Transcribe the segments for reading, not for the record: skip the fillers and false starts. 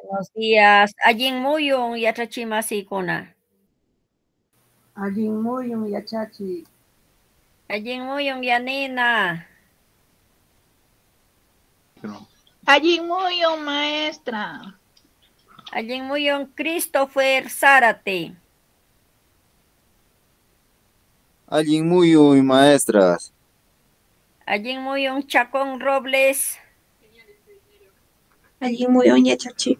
Buenos días. Allin muyun yachachimasikuna. Allin muyun yachachi. Allin muyun yanina. Allin muyun, maestra. Allin muyun Christopher Zárate. Allin muyun, maestras. Allin muyun Chacón Robles. Allin muyun yachachi.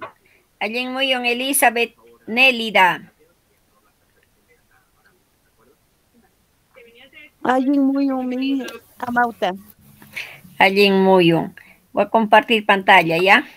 Allin muyun Elizabeth Nélida. Allin muyun mi Amauta. Allin muyun. Voy a compartir pantalla, ¿ya?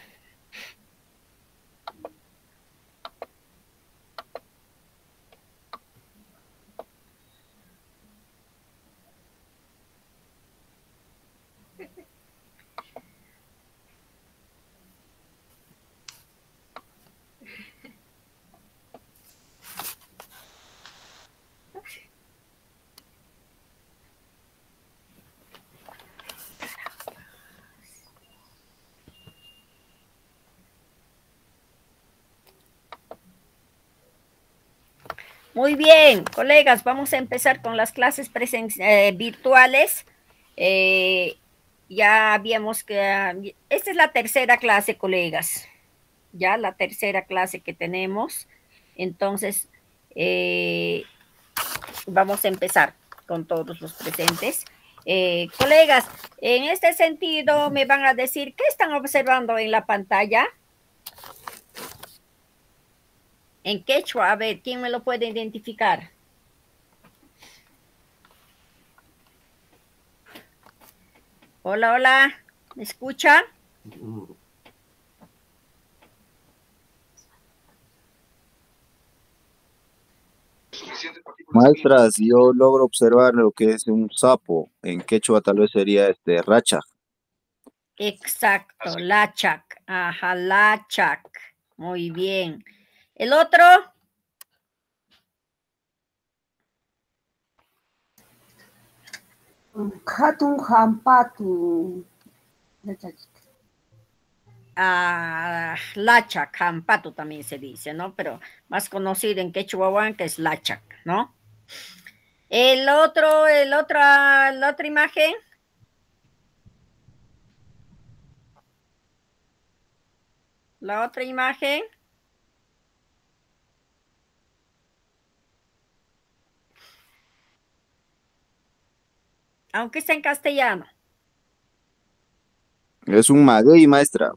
Muy bien, colegas, vamos a empezar con las clases virtuales. Ya habíamos que... Esta es la tercera clase, colegas. Ya la tercera clase que tenemos. Entonces, vamos a empezar con todos los presentes. Colegas, en este sentido me van a decir, ¿qué están observando en la pantalla? En quechua, a ver, ¿quién me lo puede identificar? Hola, hola, ¿me escucha? Maestras, yo logro observar lo que es un sapo. En quechua tal vez sería racha. Exacto, lachac. Ajá, lachac. Muy bien. ¿El otro? Hatun hampatu. Yachachi. Lachac, jampato también se dice, ¿no? Pero más conocido en quechua que es lachac, ¿no? La otra imagen. La otra imagen. Aunque está en castellano. Es un maguey, maestra.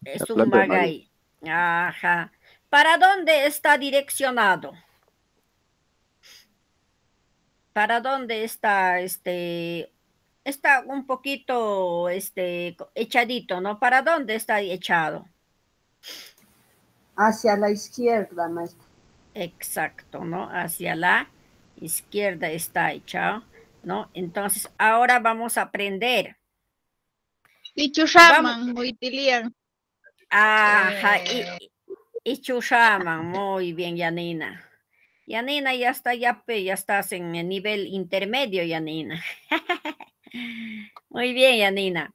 Es La un planta de maguey. maguey. Ajá. ¿Para dónde está direccionado? ¿Para dónde está está un poquito echadito, ¿no? ¿Para dónde está echado? Hacia la izquierda, maestra. Exacto, ¿no? Hacia la izquierda está echado, ¿no? Entonces, ahora vamos a aprender. Ichushaman, huitilian. Ajá, y chushaman, muy bien, Yanina. Yanina ya está, ya estás en el nivel intermedio, Yanina. Muy bien, Yanina.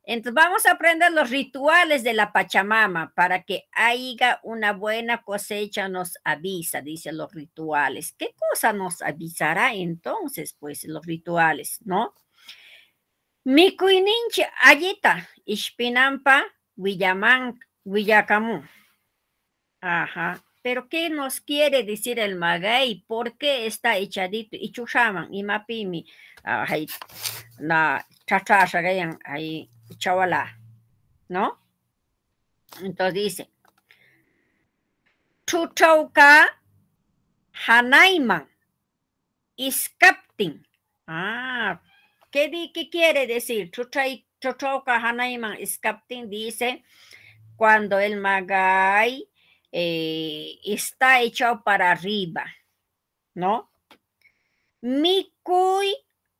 Entonces vamos a aprender los rituales de la Pachamama para que haya una buena cosecha nos avisa, dice los rituales. ¿Qué cosa nos avisará entonces? Pues los rituales, ¿no? Mikuininchi allita, ishpinampa, Villacamú. Ajá. Pero ¿qué nos quiere decir el maguey? ¿Por qué está echadito? Y chuchaman, y mapimi, ahí, na chachashagayan, ahí, chawala, ¿no? Entonces dice, chuchauka hanaiman, iskaptin. ¿Qué quiere decir? Chuchauka hanaiman, iskaptin dice, cuando el maguey está echado para arriba, ¿no? Mikuy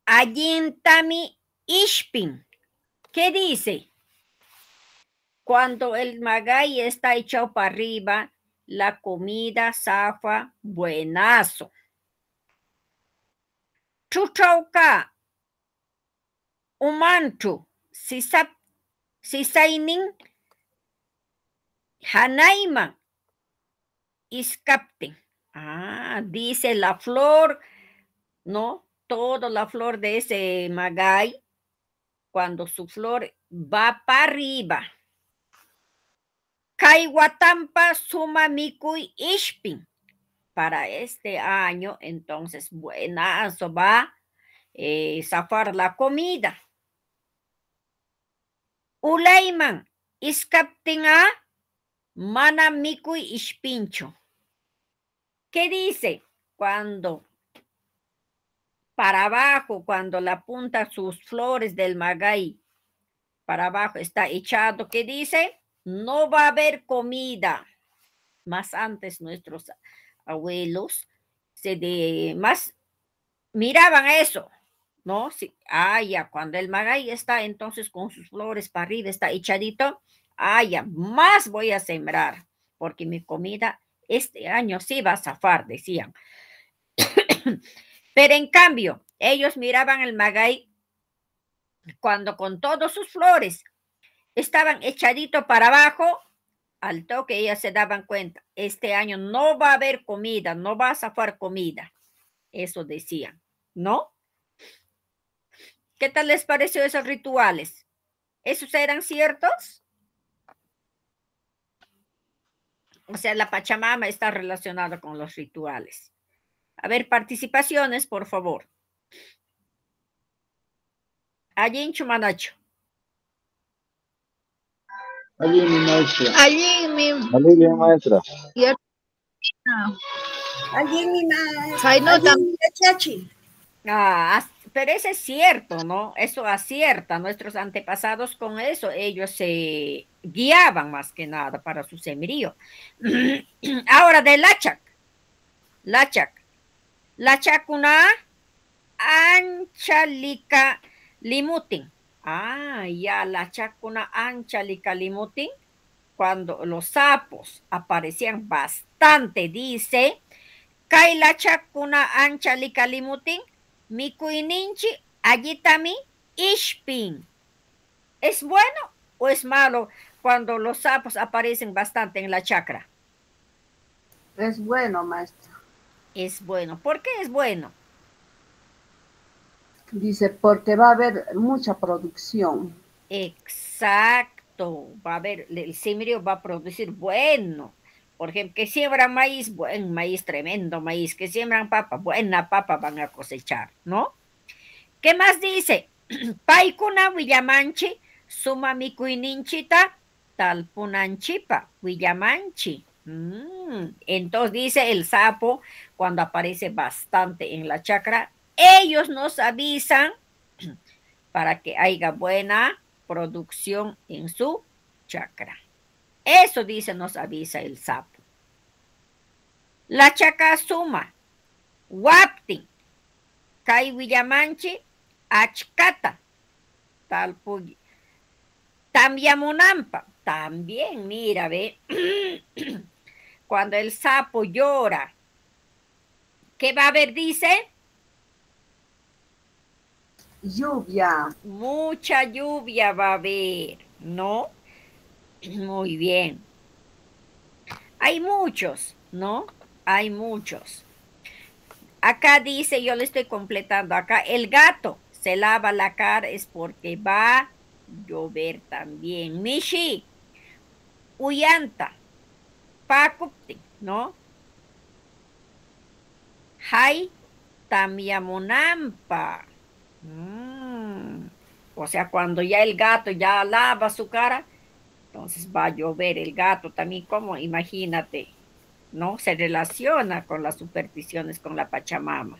allintami ishpin. ¿Qué dice? Cuando el maguey está echado para arriba, la comida zafa buenazo. Chuchauka umanchu sisainin Hanaiman iskaptin. Dice la flor, ¿no? Toda la flor de ese magay, cuando su flor va para arriba. Kaiwatampa suma mikui ishpin. Para este año, entonces, buenazo va a zafar la comida. Ulayman iskaptin a mana mikui ishpincho. ¿Qué dice? Cuando para abajo, cuando la punta sus flores del magay para abajo está echado, ¿qué dice? No va a haber comida. Más antes nuestros abuelos más miraban eso, ¿no? Sí, ya, cuando el magay está entonces con sus flores para arriba, está echadito, ya, más voy a sembrar, porque mi comida este año sí va a zafar, decían. Pero en cambio, ellos miraban el magay cuando con todas sus flores estaban echadito para abajo, al toque ellas se daban cuenta, este año no va a haber comida, no va a zafar comida. Eso decían, ¿no? ¿Qué tal les pareció esos rituales? ¿Esos eran ciertos? O sea, la Pachamama está relacionada con los rituales. A ver, participaciones, por favor. Allí en Chumanacho. Allí mi maestra. Allí mi Allí bien, maestra. Allí mi maestra. Ay, no, Allí mi chachi. Pero eso es cierto, ¿no? Eso acierta. Nuestros antepasados con eso, ellos se guiaban más que nada para su semerío. Ahora de Lachak. Lachak una anchalika limutin. Ya, Lachak una anchalika limutin. Cuando los sapos aparecían bastante, dice, Kai Lachak una anchalika limutin. Mikuininchi allitami ishpin. ¿Es bueno o es malo cuando los sapos aparecen bastante en la chacra? Es bueno, maestra. Es bueno. ¿Por qué es bueno? Dice, porque va a haber mucha producción. Exacto. Va a haber, el semerío va a producir bueno. Por ejemplo, que siembran maíz, buen maíz, tremendo maíz. Que siembran papa, buena papa van a cosechar, ¿no? ¿Qué más dice? Paikuna Villamanchi, suma mikuininchita, talpunanchipa, Villamanchi. Entonces dice el sapo, cuando aparece bastante en la chacra, ellos nos avisan para que haya buena producción en su chacra. Eso dice, nos avisa el sapo. La chaca suma, wapti, kai Villamanchi, achkata, talpuy, tambiamunampa. También, mira, ve, cuando el sapo llora, ¿qué va a haber, dice? Lluvia. Mucha lluvia va a haber, ¿no? Muy bien. Hay muchos, ¿no? Hay muchos. Acá dice, yo le estoy completando, acá el gato se lava la cara es porque va a llover también. Mishi, uyanta, pakupti, ¿no? Hay tamiamonampa. O sea, cuando ya el gato ya lava su cara, entonces va a llover el gato también, como imagínate, ¿no? Se relaciona con las supersticiones, con la Pachamama,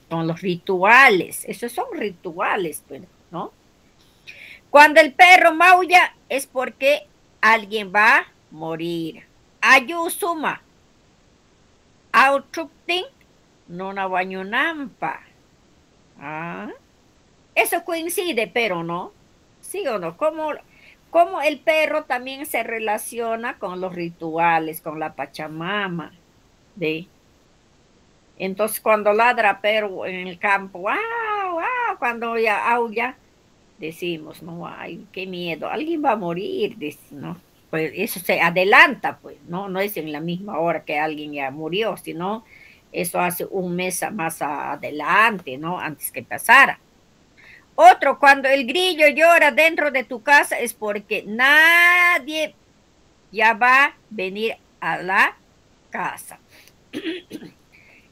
con los rituales. Esos son rituales, ¿no? Cuando el perro maulla es porque alguien va a morir. Ayusuma, autruptin, nona bañunampa. Eso coincide, pero no. ¿Sí o no? Como el perro también se relaciona con los rituales, con la Pachamama. Entonces, cuando ladra perro en el campo, ¡wow! ¡Wow! Cuando ya aulla, decimos, no, ay, qué miedo, alguien va a morir, ¿no? pues eso se adelanta, pues, ¿no? No es en la misma hora que alguien ya murió, sino eso hace un mes más adelante, ¿no? Antes que pasara. Otro, cuando el grillo llora dentro de tu casa es porque nadie ya va a venir a la casa.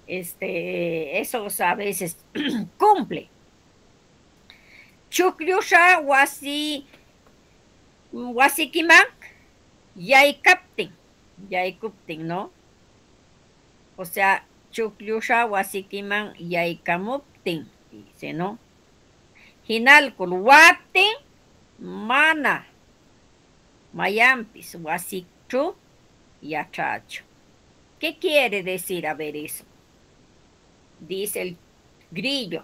Eso a veces cumple. Chuklyusha wasikiman yaykaptin, ¿no? O sea, chuklyusha wasikiman yaykamuptin, dice, ¿no? Hinalkul waptin mana mayampis wasikchu yachacho. ¿Qué quiere decir a ver eso? Dice el grillo,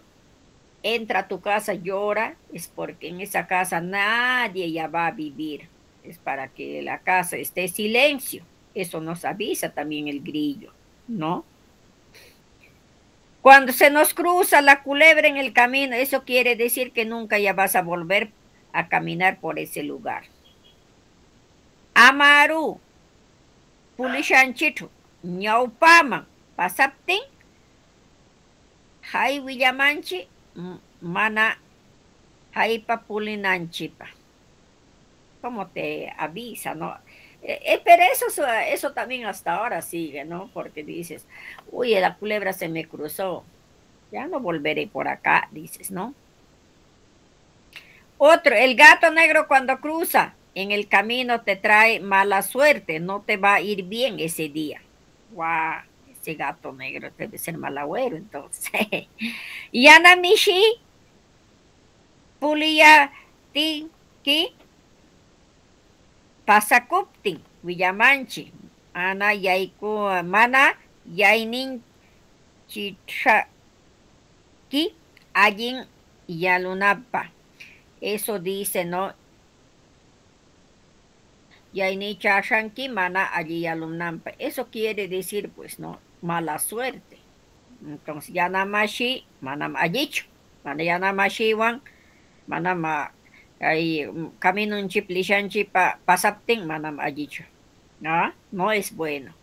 entra a tu casa, llora, es porque en esa casa nadie ya va a vivir. Es para que la casa esté en silencio. Eso nos avisa también el grillo, ¿no? Cuando se nos cruza la culebra en el camino, eso quiere decir que nunca ya vas a volver a caminar por ese lugar. Amaru, pulishanchitu, ñaupaman, pasaptin, hay willamanchi, mana haypa pulinanchipa. Como te avisa, ¿no? Pero eso también hasta ahora sigue, ¿no? Porque dices, uy, la culebra se me cruzó, ya no volveré por acá, dices, ¿no? Otro, el gato negro cuando cruza en el camino te trae mala suerte, no te va a ir bien ese día. ¡Guau! Ese gato negro debe ser mal agüero, entonces. Yanamishi, puliya, ki, pasakuptin, willamanchi, mana yainin chitraki, allin yalunapa. Eso dice, ¿no? Yaini chashanki, mana allí yalunampa. Eso quiere decir, pues, ¿no? Mala suerte. Entonces, yanamashi, manam allicho. Mana yanamashiwan, manama ahí camino un chip lishanchi pasaptin, manam allicho. ¿No? No es bueno.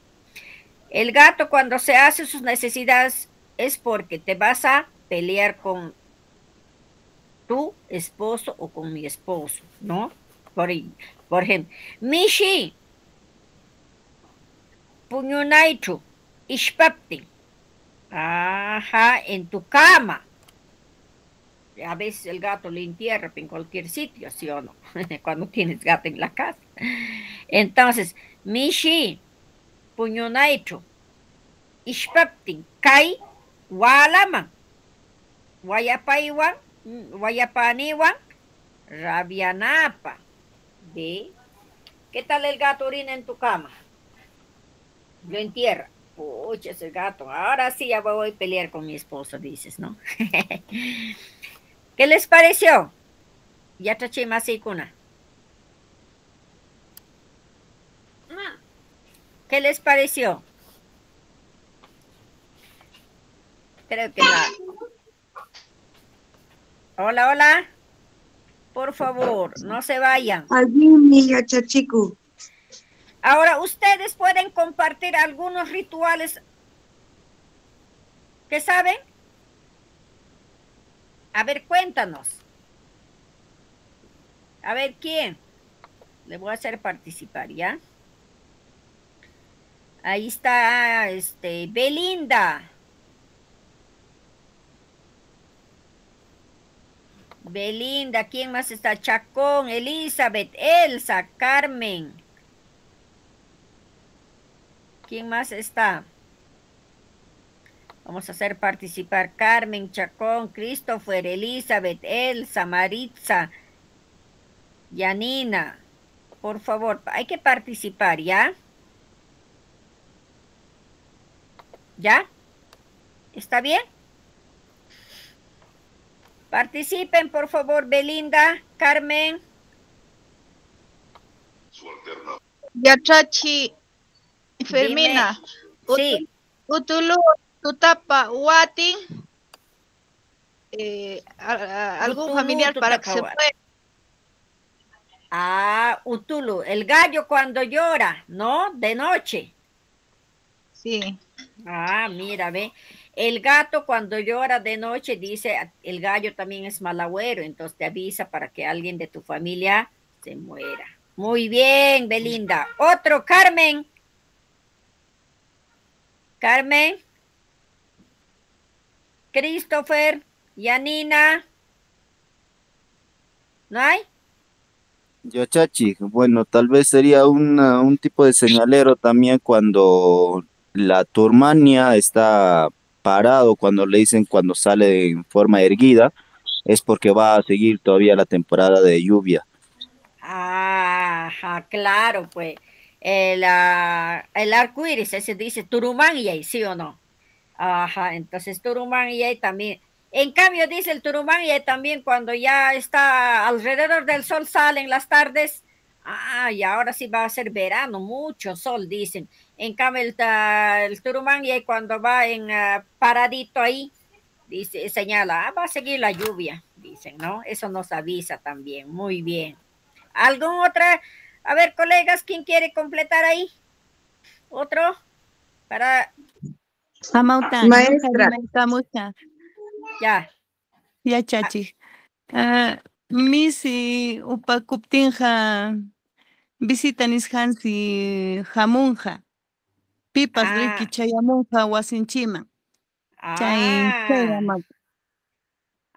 El gato cuando se hace sus necesidades es porque te vas a pelear con tu esposo o con mi esposo, ¿no? Por ejemplo, Mishi, puñunaichu, ishpapti. Ajá, en tu cama. A veces el gato le entierra en cualquier sitio, ¿sí o no? Cuando tienes gato en la casa. Entonces, Mishi, puñunaichu, ishpapti, kai, walaman, wayapaiwan, wayapaniwan, rabianapa. ¿Ve? ¿Qué tal el gato orina en tu cama? Lo entierra. Pucha, ese gato. Ahora sí ya voy a pelear con mi esposo, dices, ¿no? ¿Qué les pareció? Ya taché más y cuna. ¿Qué les pareció? Creo que la... Hola, hola. Por favor, no se vayan. Ahora, ustedes pueden compartir algunos rituales que saben. A ver, cuéntanos. A ver, ¿quién? Le voy a hacer participar, ¿ya? Ahí está, Belinda. Belinda, ¿quién más está? Chacón, Elizabeth, Elsa, Carmen. ¿Quién más está? Vamos a hacer participar Carmen, Chacón, Christopher, Elizabeth, Elsa, Maritza, Yanina. Por favor, hay que participar, ¿ya? ¿Ya? ¿Está bien? Participen, por favor, Belinda, Carmen. Yachachi, Fermina. Sí. Utulu, tutapa, Wati. Algún Utulu, familiar para que se tutapa, pueda. Ah, Utulu, el gallo cuando llora, ¿no? De noche. Sí. Ah, mira, ve. El gato cuando llora de noche dice, el gallo también es mal agüero, entonces te avisa para que alguien de tu familia se muera. Muy bien, Belinda. Otro, Carmen. Carmen. Christopher. Yanina. ¿No hay? Yachachi, bueno, tal vez sería un tipo de señalero también cuando la turmania está parado, cuando le dicen cuando sale en forma erguida, es porque va a seguir todavía la temporada de lluvia. Ajá, claro, pues. El arco iris, ese dice Turumán y ahí, ¿sí o no? Ajá, entonces Turumán y ahí también. En cambio, dice el Turumán y ahí también cuando ya está alrededor del sol salen las tardes. Ah, y ahora sí va a ser verano, mucho sol, dicen. En cambio, el Turumán y ahí cuando va en paradito ahí, dice, señala, va a seguir la lluvia, dicen, ¿no? Eso nos avisa también. Muy bien. ¿Algún otra? A ver, colegas, ¿quién quiere completar ahí? ¿Otro? Para, Amauta, Maestra. ya. Ya chachi. Misi upakuptinja visita nishansi jamunja. Pipas riki Ah, chayamunja wasinchima. Chay ah, amauta.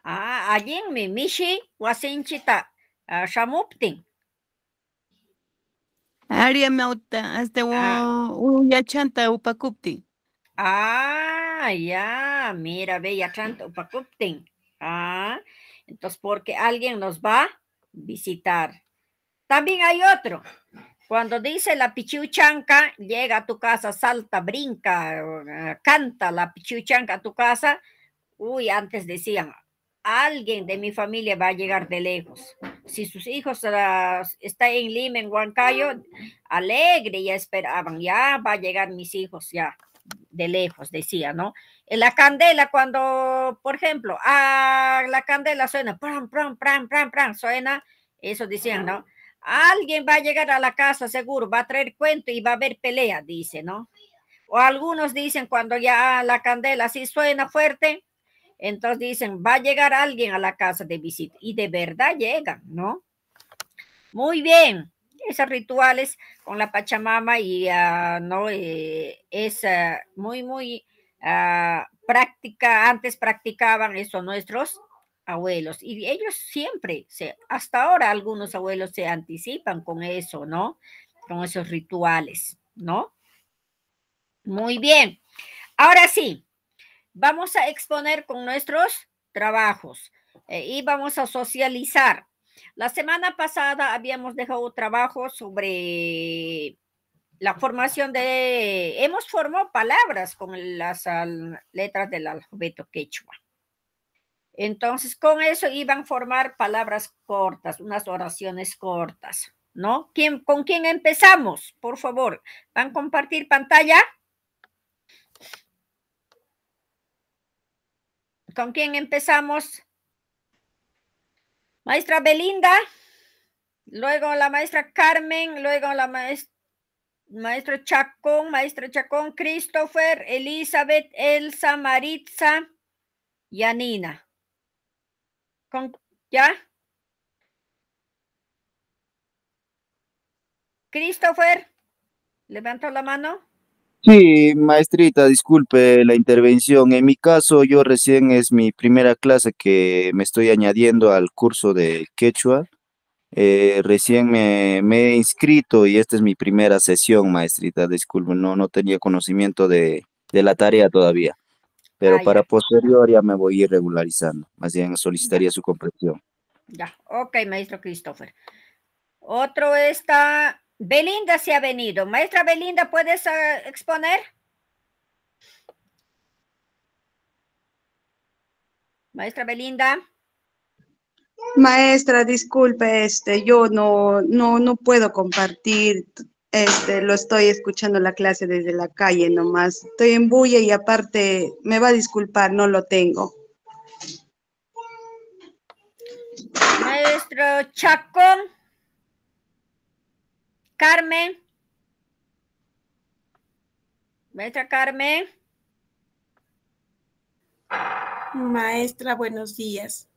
allí en mi mishi, wasinchita, shamuptin. Aria mauta, hasta Ah, yachanta upakupti. ya, mira, ve, ya tanto, upakuptin. Ah, entonces, porque alguien nos va a visitar. También hay otro. Cuando dice la pichiuchanca, llega a tu casa, salta, brinca, canta la pichiuchanca a tu casa. Uy, antes decían, alguien de mi familia va a llegar de lejos. Si sus hijos están en Lima, en Huancayo, alegre, ya esperaban, ya va a llegar mis hijos, ya de lejos, decía, ¿no? En la candela, cuando, por ejemplo, la candela suena, pram, pram, pram, pram, pram, suena, eso decían, ¿no? Alguien va a llegar a la casa, seguro, va a traer cuento y va a haber pelea, dice, ¿no? O algunos dicen cuando ya la candela así suena fuerte, entonces dicen, va a llegar alguien a la casa de visita y de verdad llegan, ¿no? Muy bien, esos rituales con la Pachamama y no es muy práctica, antes practicaban eso nuestros abuelos y ellos siempre, hasta ahora algunos abuelos se anticipan con eso, ¿no? Con esos rituales, ¿no? Muy bien, ahora sí, vamos a exponer con nuestros trabajos y vamos a socializar. La semana pasada habíamos dejado trabajo sobre la formación hemos formado palabras con las letras del alfabeto quechua. Entonces, con eso iban a formar palabras cortas, unas oraciones cortas, ¿no? ¿Con quién empezamos? Por favor, ¿van a compartir pantalla? ¿Con quién empezamos? Maestra Belinda, luego la maestra Carmen, luego la maestra Chacón, Christopher, Elizabeth, Elsa, Maritza, Yanina. ¿Ya? Christopher, levanta la mano. Sí, maestrita, disculpe la intervención. En mi caso, yo recién es mi primera clase que me estoy añadiendo al curso de quechua. Recién me he inscrito y esta es mi primera sesión, maestrita. Disculpe, no tenía conocimiento de la tarea todavía, pero para Ya. posterior ya me voy a ir regularizando. Más bien solicitaría su comprensión. Ya, ok, maestro Christopher. Otro está, Belinda se ha venido. Maestra Belinda, ¿puedes exponer? Maestra Belinda. Maestra, disculpe, yo no puedo compartir, lo estoy escuchando la clase desde la calle nomás. Estoy en bulla y aparte, me va a disculpar, no lo tengo. Maestro Chacón. Carmen. Maestra Carmen. Maestra, buenos días.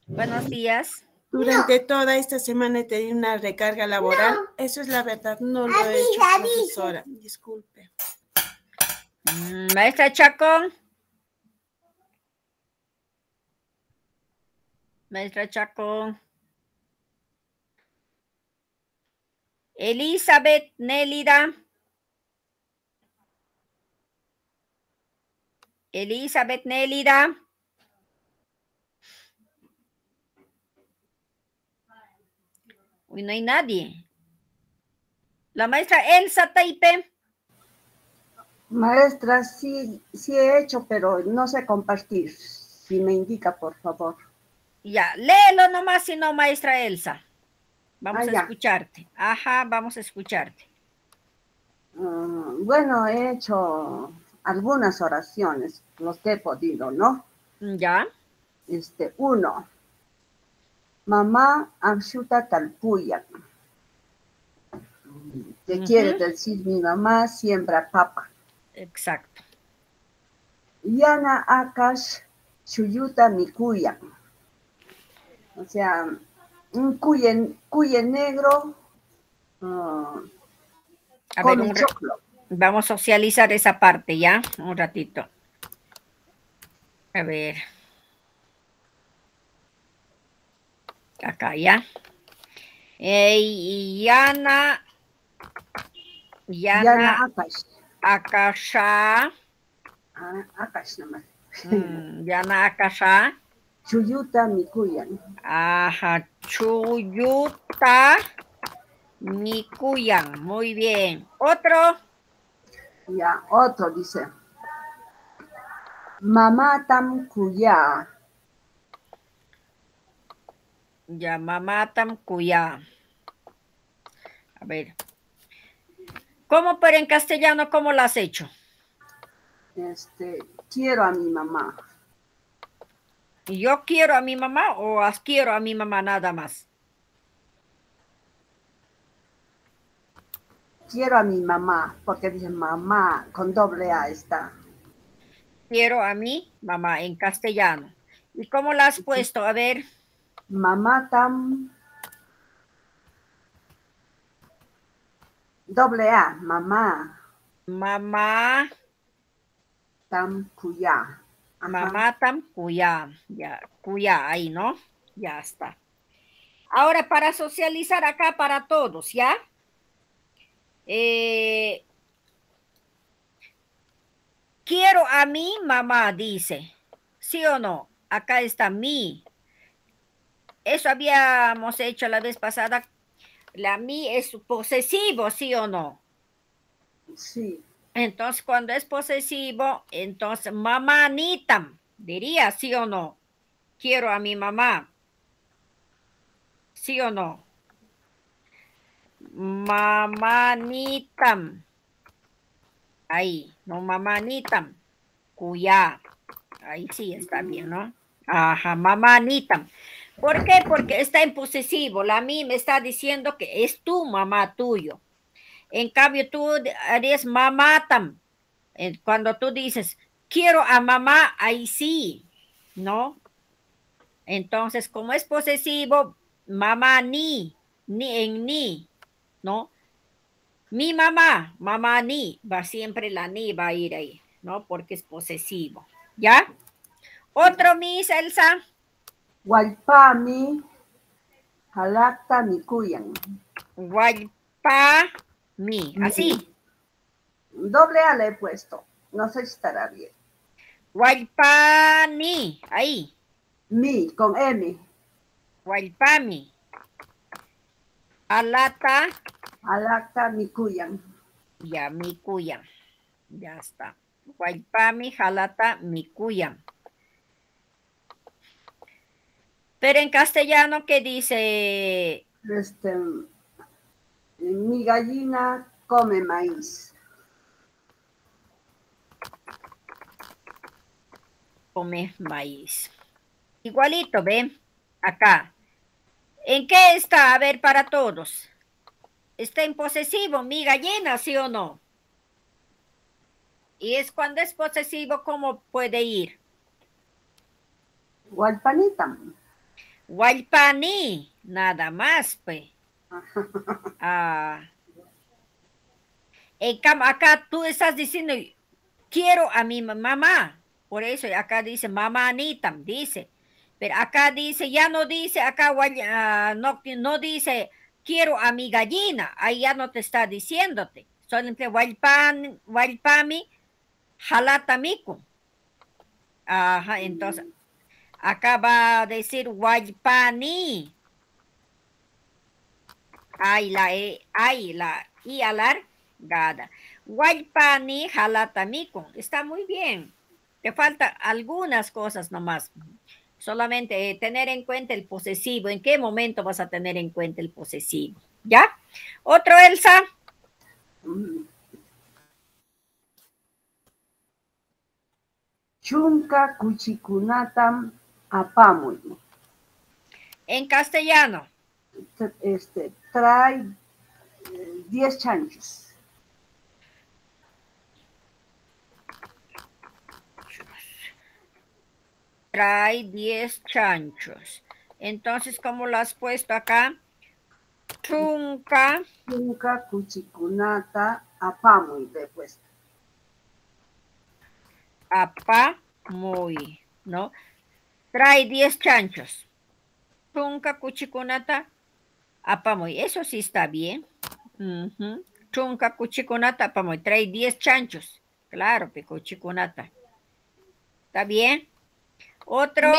Buenos días. Durante toda esta semana he tenido una recarga laboral. Eso es la verdad, no lo he hecho, profesora. Disculpe. Maestra Chacón. Maestra Chacón. Elizabeth Nélida. Elizabeth Nélida. Uy, no hay nadie. La maestra Elsa Taipe. Maestra, sí he hecho, pero no sé compartir. Si me indica, por favor. Ya, léelo nomás, si no, maestra Elsa. Vamos a ya. escucharte. Ajá, vamos a escucharte. Bueno, he hecho algunas oraciones, los que he podido, ¿no? Ya. 1. Mamá Amshuta Talpuya. ¿Qué quiere decir mi mamá? Siembra papa. Exacto. Yana Akash Chuyuta Mikuya. O sea, un cuye negro A come ver, choclo. vamos a socializar esa parte, ¿ya? Un ratito. A ver. Acá, ¿ya? Yana Akash. Akasha. Akash nomás. Yana Akasha. Chuyuta Mikuyan. Ajá, Chuyuta Mikuyan. Muy bien. ¿Otro? Ya, otro dice. Mamá Tam Kuya. Ya, mamá Tam Kuya. A ver. ¿Cómo, pero en castellano, cómo lo has hecho? Quiero a mi mamá. ¿Yo quiero a mi mamá o quiero a mi mamá nada más? Quiero a mi mamá, porque dice mamá, con doble A está. Quiero a mi mamá en castellano. ¿Y cómo la has puesto? A ver. Mamá Tam. Doble A, mamá. Mamá. Tam Kuya. Ajá. Mamá Tam Kuya. Ya, Kuya, ahí, ¿no? Ya está. Ahora, para socializar acá para todos, ¿ya? Quiero a mi mamá, dice. ¿Sí o no? Acá está mi. Eso habíamos hecho la vez pasada. La mi es posesivo, ¿sí o no? Sí. Entonces, cuando es posesivo, entonces mamá nitam, diría, ¿sí o no? Quiero a mi mamá. ¿Sí o no? Mamá nitam. Ahí, no mamá nitam. Cuya. Ahí sí está bien, ¿no? Ajá, mamá nitam. ¿Por qué? Porque está en posesivo. La mí me está diciendo que es tu mamá tuyo. En cambio, tú eres mamá tam. Cuando tú dices, quiero a mamá, ahí sí, ¿no? Entonces, como es posesivo, mamá ni en ni, ¿no? Mi mamá, mamá ni, va siempre la ni va a ir ahí, ¿no? Porque es posesivo, ¿ya? Otro mis, Elsa. Guaypami, Jalacta Mikuyan. Guaypami, así. Doble A le he puesto. No sé si estará bien. Guaypani, ahí. Mi, con M. Guaypami. Alata. Alacta Mikuyan. Ya, Mikuyan. Ya está. Guaypami, Jalata, Mikuyan. Pero en castellano, ¿qué dice? Mi gallina come maíz. Come maíz. Igualito, ¿ven? Acá. ¿En qué está? A ver, para todos. está en posesivo, mi gallina, ¿sí o no? Y es cuando es posesivo, ¿cómo puede ir? Walpanita. Walpani, nada más, pues. Acá tú estás diciendo, quiero a mi mamá. Por eso acá dice mamá Anita, dice. Pero acá dice, ya no dice, acá no dice, quiero a mi gallina. Ahí ya no te está diciéndote. Solamente walpami, jalatamiku. Ajá, entonces, acá va a decir walpani. Hay la I alargada. Walpani jalatamiku. Está muy bien. Te falta algunas cosas nomás. Solamente tener en cuenta el posesivo. ¿En qué momento vas a tener en cuenta el posesivo? ¿Ya? ¿Otro, Elsa? Chunka kuchikunatam apamuy. En castellano. Trae 10 chanchos. Trae 10 chanchos. Entonces, ¿cómo lo has puesto acá? Chunka kuchikunata apamuy de puesto. Apamuy, ¿no? Trae 10 chanchos. Chunka kuchikunata apamuy. Eso sí está bien. Chunka kuchikunata apamuy. Trae 10 chanchos. Claro, kuchikunata. ¿Está bien? Otro.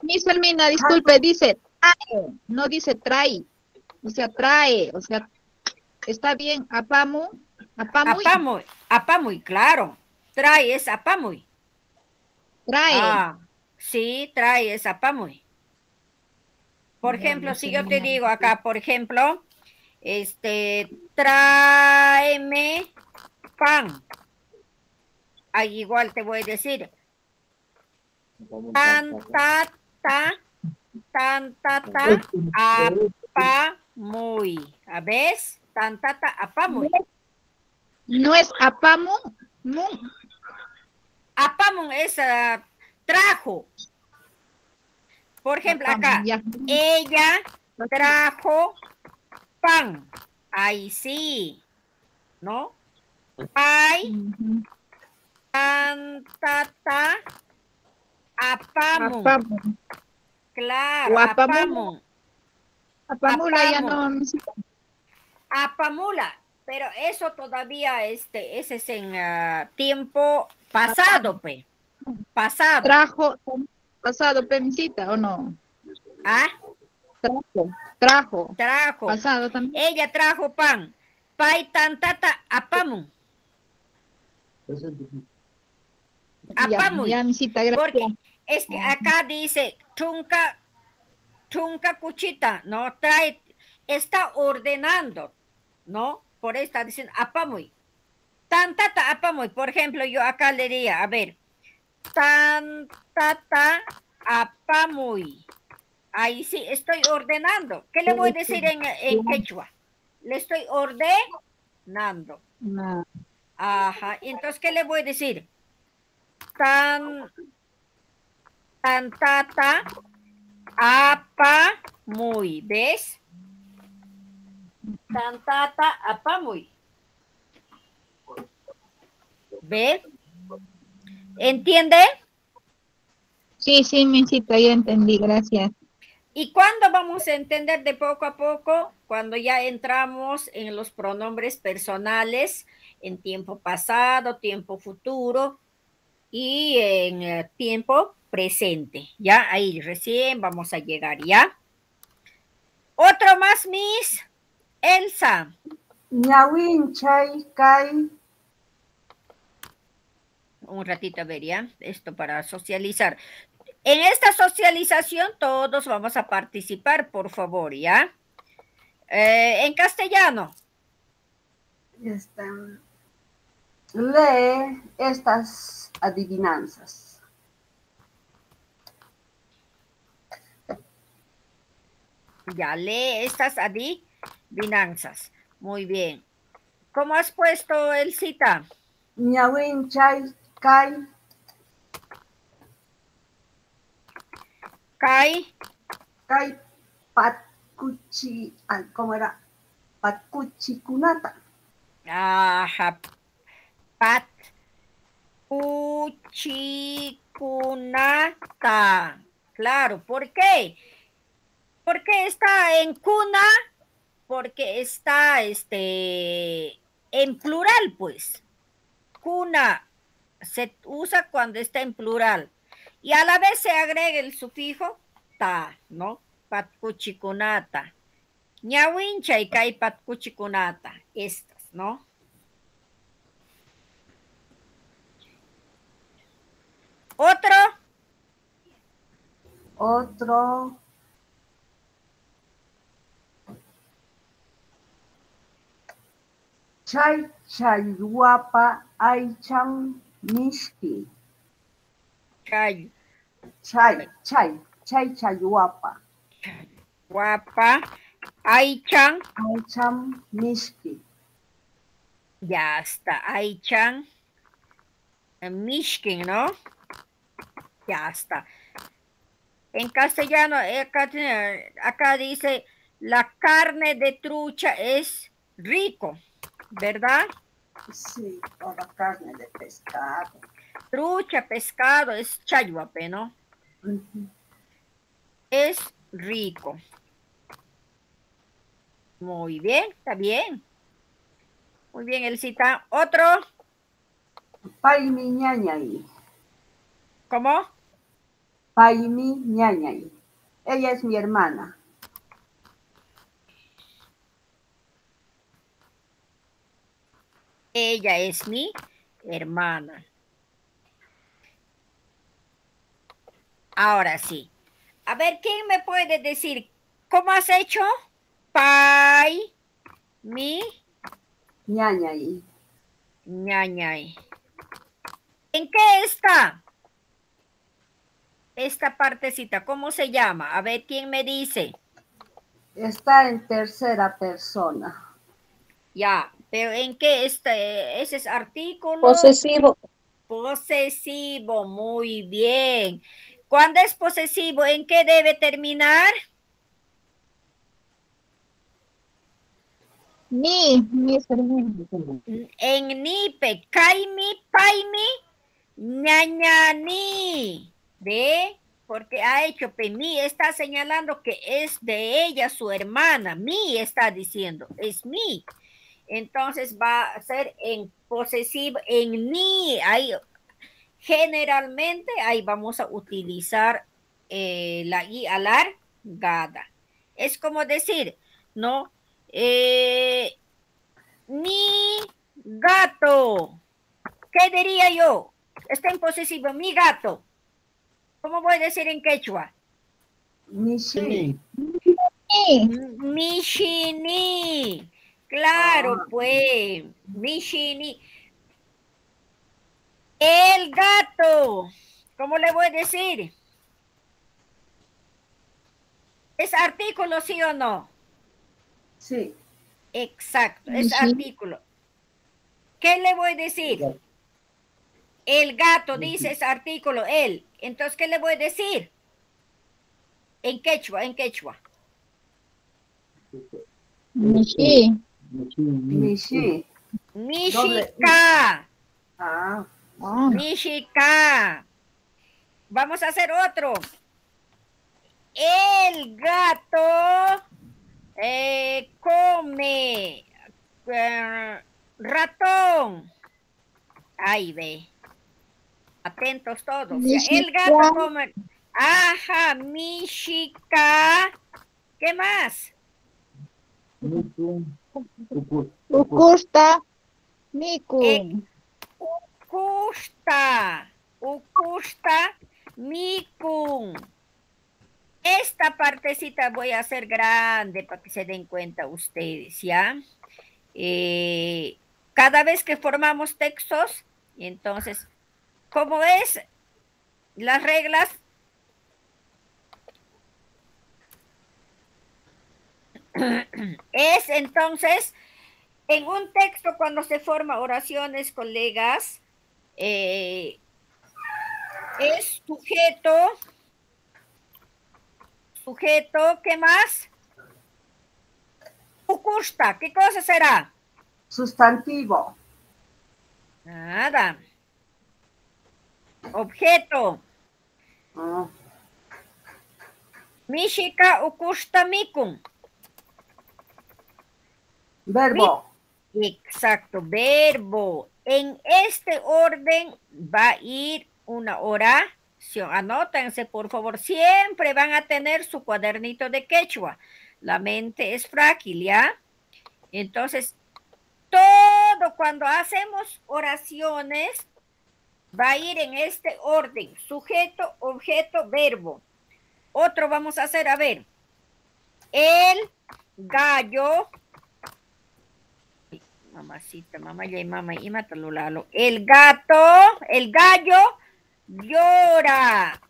Miss Fermina, disculpe, dice trae, no dice trae. O sea, trae, o sea, está bien, apamuy. Apamuy, claro. Trae es apamuy. Trae. Sí, trae es apamuy. Por ejemplo, si yo te digo acá, por ejemplo, tráeme pan. Ahí igual te voy a decir. Tantata, apamuy. ¿A ves? Tantata, apamuy. No es apamu. Apamun es trajo. Por ejemplo, acá. Ya. Ella trajo pan. Ahí sí. ¿No? Ay. Tantata. Apamun. Claro, apamun. Apamula ya no. Apamula. Pero eso todavía, ese es en tiempo pasado, pues. Pasado. Trajo, pasado, permisita, ¿o no? Trajo. Pasado también. Ella trajo pan. Pai tantata apamun. Apamun. Ya, misita, gracias. Porque es que acá dice chunka cuchita, ¿no? Trae, está ordenando, ¿no? Por eso está diciendo apamuy. Tantata apamuy. Por ejemplo, yo acá le diría, a ver, tantata apamuy. Ahí sí, estoy ordenando. ¿Qué le voy a decir en quechua? Le estoy ordenando. No. Ajá. Entonces, ¿qué le voy a decir? Tantata apamuy. ¿Ves? Tantata apamuy. ¿Ve? ¿Entiende? Sí, misita, ya entendí, gracias. ¿Y cuándo vamos a entender de poco a poco? Cuando ya entramos en los pronombres personales, en tiempo pasado, tiempo futuro y en tiempo presente. Ya ahí recién vamos a llegar, ¿ya? Otro más, Miss Elsa. Ñawinchay kay. Un ratito a ver, ¿ya? Esto para socializar. En esta socialización todos vamos a participar, por favor, ¿ya? En castellano. Lee estas adivinanzas. Ya, lee estas Finanzas. Muy bien. ¿Cómo has puesto el cita? Ñawin chay kay Kai. kay patkuchi, ¿cómo era? Patkuchi kunata. Ajá. Pat. Kuchikunata. Claro, ¿por qué? ¿Por qué está en cuna? Porque está en plural, pues. Cuna se usa cuando está en plural. Y a la vez se agrega el sufijo ta, ¿no? Patkuchikunata. Ñawincha y kai patkuchikunata. Estas, ¿no? Otro. Chay chayuapa aychan mishki. Chay. Chay chayuapa. Guapa. Aychan. Aychan mishki. Ya está. Aychan. Mishkin, ¿no? Ya está. En castellano, acá dice, la carne de trucha es rico, ¿verdad? Sí, toda carne de pescado. Trucha, pescado, es chayuape, ¿no? Es rico. Muy bien, está bien. Muy bien, Elcita. Otro. Paimi ñañay. ¿Cómo? Paimi ñañay. Ella es mi hermana. Ella es mi hermana. Ahora sí. A ver, ¿quién me puede decir cómo has hecho? Pai, mi, ñañay. ñañay. ¿En qué está? Esta partecita, ¿cómo se llama? A ver, ¿quién me dice? Está en tercera persona. Ya, pero ¿en qué está? ¿Ese es artículo? Posesivo. Posesivo, muy bien. ¿Cuándo es posesivo? ¿En qué debe terminar? En nipe, kaimi, paimi, ñañani. ¿Ve? Porque ha hecho mi, está señalando que es de ella su hermana. Mi está diciendo, es mi. Entonces va a ser en posesivo, en ni. Ahí, generalmente ahí vamos a utilizar la i alargada. Es como decir, ¿no? Mi gato. ¿Qué diría yo? Está en posesivo, mi gato. ¿Cómo voy a decir en quechua? Mishi. Mishini. Claro, pues. Mishini. El gato. ¿Cómo le voy a decir? ¿Es artículo, sí o no? Sí. Exacto, es artículo. ¿Qué le voy a decir? El gato dice es artículo, él. Entonces, ¿qué le voy a decir? En quechua, en quechua. Mishi. Mishi. Mishika. Ah. Mishika. Vamos a hacer otro. El gato come ratón. Ahí ve. Atentos todos. El gato come. Ajá, Mishika. ¿Qué más? Ukusta. Miku. Ukusta. Ukusta. Mikun. Esta partecita voy a hacer grande para que se den cuenta ustedes, ¿ya? Cada vez que formamos textos, entonces, ¿cómo es? Las reglas. Es entonces, en un texto cuando se forma oraciones, colegas, es sujeto, ¿qué más? Ukushta, ¿qué cosa será? Sustantivo. Nada. Objeto. Mishika ukushta mikun. Verbo. Exacto, verbo. En este orden va a ir una oración. Anótense, por favor. Siempre van a tener su cuadernito de quechua. La mente es frágil, ¿ya? Entonces, todo cuando hacemos oraciones va a ir en este orden. Sujeto, objeto, verbo. Otro vamos a hacer, a ver. El gallo. Mamacita, mamá y mamá y mátalo, Lalo. El gallo llora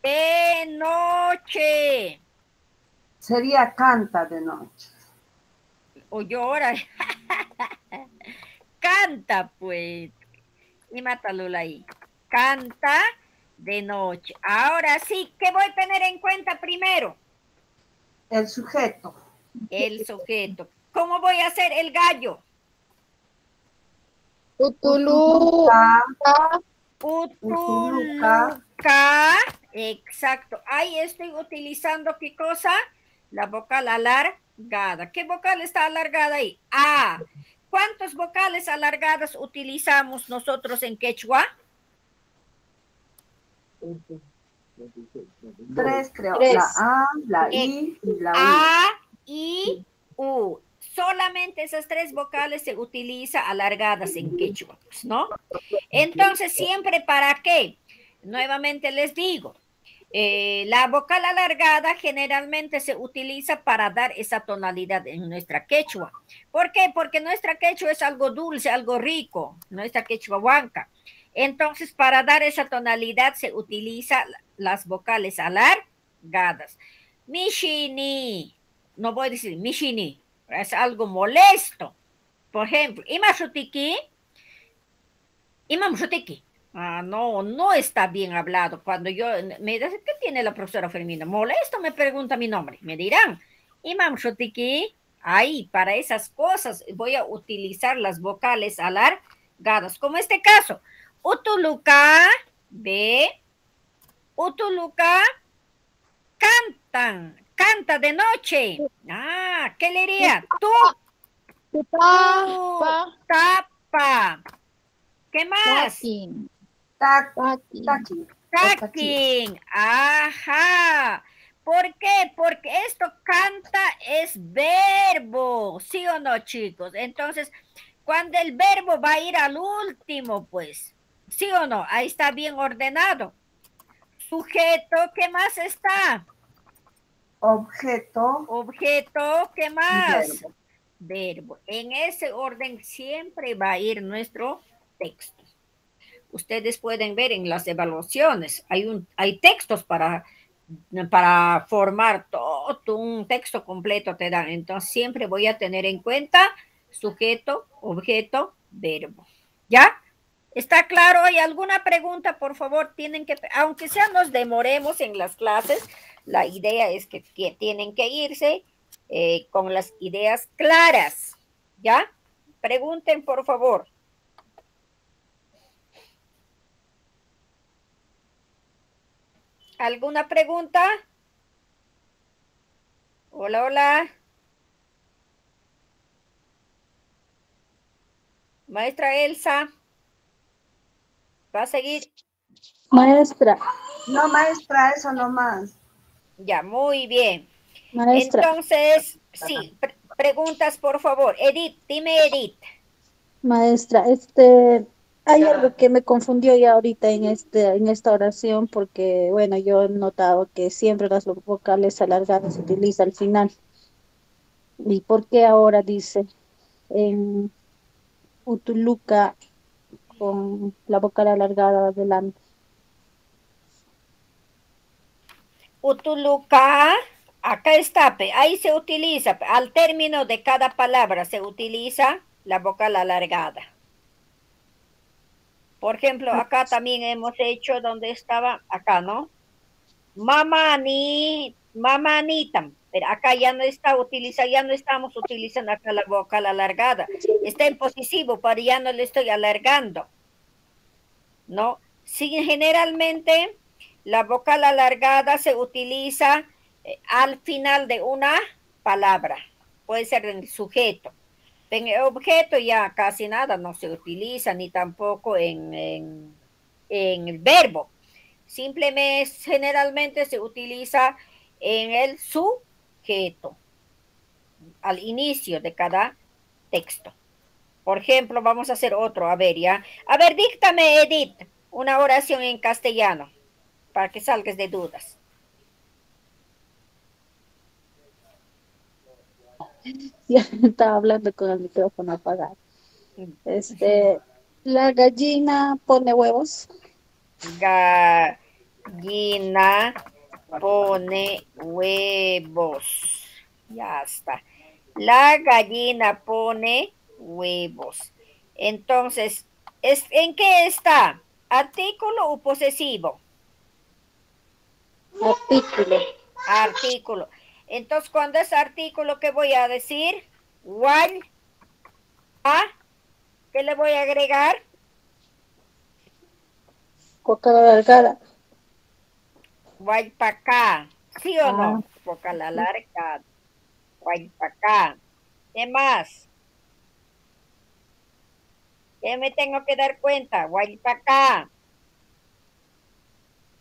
de noche. Sería canta de noche. O llora. Canta, pues. Y mátalo ahí. Canta de noche. Ahora sí, ¿qué voy a tener en cuenta primero? El sujeto. El sujeto. ¿Cómo voy a hacer el gallo? Utuluca. Utuluca. Exacto. Ahí estoy utilizando ¿qué cosa? La vocal alargada. ¿Qué vocal está alargada ahí? A. ¿Cuántas vocales alargadas utilizamos nosotros en quechua? 3, creo. 3. La A, la I y la U. A, I, U. Solamente esas 3 vocales se utiliza alargadas en quechua, ¿no? Entonces, ¿siempre para qué? Nuevamente les digo, la vocal alargada generalmente se utiliza para dar esa tonalidad en nuestra quechua. ¿Por qué? Porque nuestra quechua es algo dulce, algo rico, nuestra quechua huanca. Entonces, para dar esa tonalidad se utiliza las vocales alargadas. Mishini, no voy a decir mishini, es algo molesto. Por ejemplo, imashutiki. No está bien hablado. Cuando yo me dice, ¿qué tiene la profesora Fermina? Molesto, me pregunta mi nombre. Me dirán, Imam Shotiki, ahí, para esas cosas voy a utilizar las vocales alargadas, como este caso. Utuluca, ve, Utuluca, canta de noche. Ah, ¿qué le diría? Tú tapa. ¿Qué más? Tacking. Ajá. ¿Por qué? Porque esto canta es verbo, ¿sí o no, chicos? Entonces, cuando el verbo va a ir al último, pues, ¿sí o no? Ahí está bien ordenado. Sujeto, ¿qué más está? Objeto. Objeto, ¿qué más? Verbo. Verbo. En ese orden siempre va a ir nuestro texto. Ustedes pueden ver en las evaluaciones, hay textos para formar todo un texto completo te dan. Entonces siempre voy a tener en cuenta sujeto, objeto, verbo. ¿Ya? ¿Está claro? ¿Hay alguna pregunta? Por favor, tienen que, aunque sea nos demoremos en las clases, la idea es que tienen que irse con las ideas claras. ¿Ya? Pregunten, por favor. ¿Alguna pregunta? Hola, hola. Maestra Elsa. ¿Va a seguir? Maestra. No, maestra, eso nomás. Ya, muy bien. Maestra. Entonces, sí, preguntas, por favor. Edith, dime, Edith. Maestra, hay algo que me confundió ya ahorita en esta oración, porque, bueno, yo he notado que siempre las vocales alargadas se utiliza al final. ¿Y por qué ahora dice en Utuluca con la vocal alargada adelante? Utuluca. Acá está, ahí se utiliza, al término de cada palabra se utiliza la vocal alargada. Por ejemplo, acá también hemos hecho donde estaba, acá, ¿no? Mamanitam, pero acá ya no está ya no estamos utilizando acá la vocal alargada. Está en posesivo, pero ya no le estoy alargando, ¿no? Sí, generalmente la vocal alargada se utiliza al final de una palabra, puede ser en el sujeto. En el objeto ya casi nada no se utiliza, ni tampoco en el verbo. Simplemente, generalmente se utiliza en el sujeto, al inicio de cada texto. Por ejemplo, vamos a hacer otro, a ver, ¿ya? A ver, díctame, Edith, una oración en castellano, para que salgas de dudas. Ya estaba hablando con el micrófono apagado. La gallina pone huevos. Gallina pone huevos. Ya está. La gallina pone huevos. Entonces, ¿en qué está? ¿Artículo o posesivo? Artículo. Artículo. Entonces, cuando es artículo, ¿qué voy a decir? Igual a, ¿qué le voy a agregar? Vocal alargada. Guaypacá. ¿Sí o no? Vocal alargada. Guaypacá. ¿Qué más? ¿Qué me tengo que dar cuenta? Guaypacá.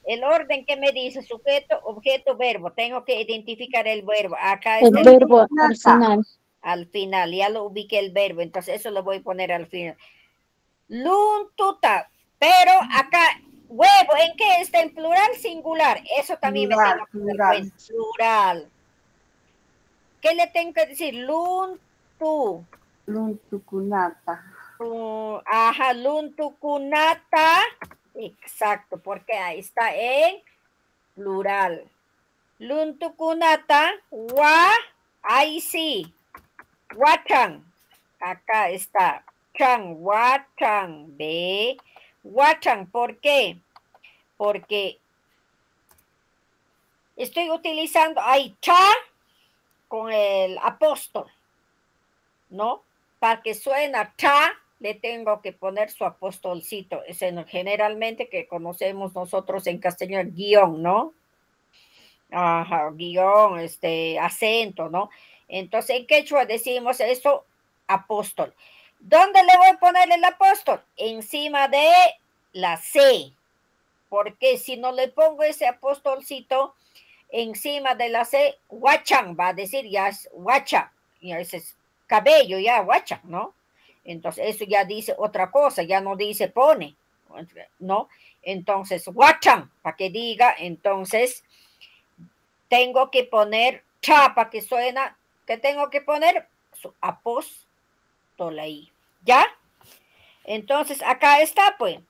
El orden que me dice sujeto, objeto, verbo. Tengo que identificar el verbo. Acá el está verbo al final. Al final, ya lo ubiqué el verbo, entonces eso lo voy a poner al final. Luntuta, pero acá, huevo, ¿en qué está? ¿En plural, singular? Eso también me tengo que dar cuenta. Plural. ¿Qué le tengo que decir? Luntu. Luntukunata. Ajá, luntukunata. Exacto, porque ahí está en plural. Luntukunata, ahí sí. Watan, acá está. Chan, watan, ve. Watan, ¿por qué? Porque estoy utilizando ahí cha con el apóstol, ¿no? Para que suena cha, le tengo que poner su apóstolcito. Es generalmente que conocemos nosotros en castellano, guión, ¿no? Ajá, guión, acento, ¿no? Entonces, en quechua decimos eso, apóstol. ¿Dónde le voy a poner el apóstol? Encima de la C. Porque si no le pongo ese apóstolcito encima de la C, huachan, va a decir ya es huacha. Ya ese es cabello, ya huacha, ¿no? Entonces, eso ya dice otra cosa, ya no dice pone, ¿no? Entonces, huachan, para que diga, entonces tengo que poner chapa que suena, que tengo que poner su apóstol ahí, ¿ya? Entonces, acá está, pues,